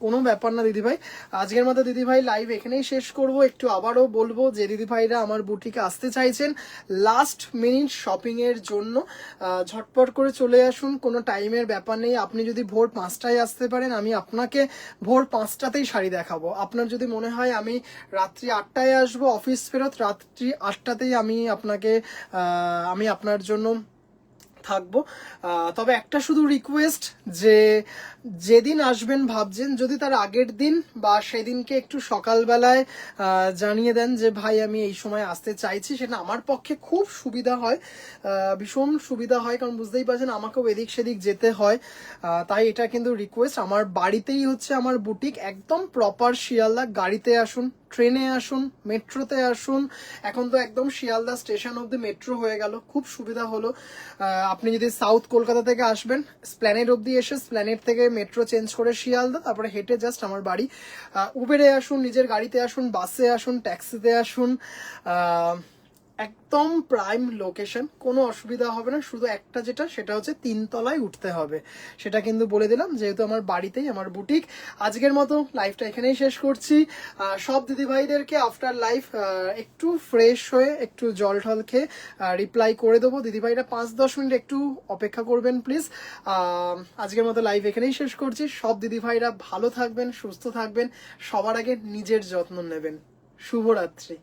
কোনো ব্যাপার না দিদি ভাই। আজকের মতো দিদি ভাই লাইভ এখানেই শেষ করব। একটু আবারও বলবো যে দিদি ভাইরা আমার বুটিকে আসতে চাইছেন লাস্ট মিনিট শপিং এর জন্য, ঝটপট করে চলে আসুন, কোনো টাইমের ব্যাপার নেই। আপনি যদি ভোর 5টায় আসতে পারেন, আমি আপনাকে ভোর 5টাতেই শাড়ি দেখাবো। আপনার যদি মনে হয় আমি রাত্রি 8টায় আসবো, অফিস ফেরত রাত্রি 8টাতেই আমি আপনাকে আমি আপনার জন্য থাকবো। তবে একটা শুধু রিকোয়েস্ট, যে যেদিন আসবেন ভাবছেন, যদি তার আগের দিন বা সেদিনকে একটু সকালবেলায় জানিয়ে দেন যে ভাই আমি এই সময় আসতে চাইছি, সেটা আমার পক্ষে খুব সুবিধা হয়, ভীষণ সুবিধা হয়। কারণ বুঝতেই পারছেন আমাকেও এদিক সেদিক যেতে হয়, তাই এটা কিন্তু রিকোয়েস্ট। আমার বাড়িতেই হচ্ছে আমার বুটিক, একদম প্রপার শিয়ালদা। গাড়িতে আসুন, ট্রেনে আসুন, মেট্রোতে আসুন, এখন তো একদম শিয়ালদা স্টেশন অব্দি মেট্রো হয়ে গেল, খুব সুবিধা হলো। আপনি যদি সাউথ কলকাতা থেকে আসবেন, স্প্ল্যানেড অব্দি এসে স্প্ল্যানেড থেকে মেট্রো চেঞ্জ করে শিয়ালদা, তারপরে হেঁটে জাস্ট আমার বাড়ি। উবেরে আসুন, নিজের গাড়িতে আসুন, বাসে আসুন, ট্যাক্সিতে আসুন, একদম প্রাইম লোকেশন, কোনো অসুবিধা হবে না। শুধু একটা যেটা, সেটা হচ্ছে 3 তলায় উঠতে হবে, সেটা কিন্তু বলে দিলাম, যেহেতু আমার বাড়িতেই আমার বুটিক। আজকের মতো লাইফটা এখানেই শেষ করছি। সব দিদিভাইদেরকে আফটার লাইফ একটু ফ্রেশ হয়ে একটু জল ঠল খেয়ে রিপ্লাই করে দেবো। দিদিভাইরা 5-10 মিনিট একটু অপেক্ষা করবেন প্লিজ। আজকের মতো লাইভ এখানেই শেষ করছি। সব দিদিভাইরা ভালো থাকবেন, সুস্থ থাকবেন, সবার আগে নিজের যত্ন নেবেন। শুভরাত্রি।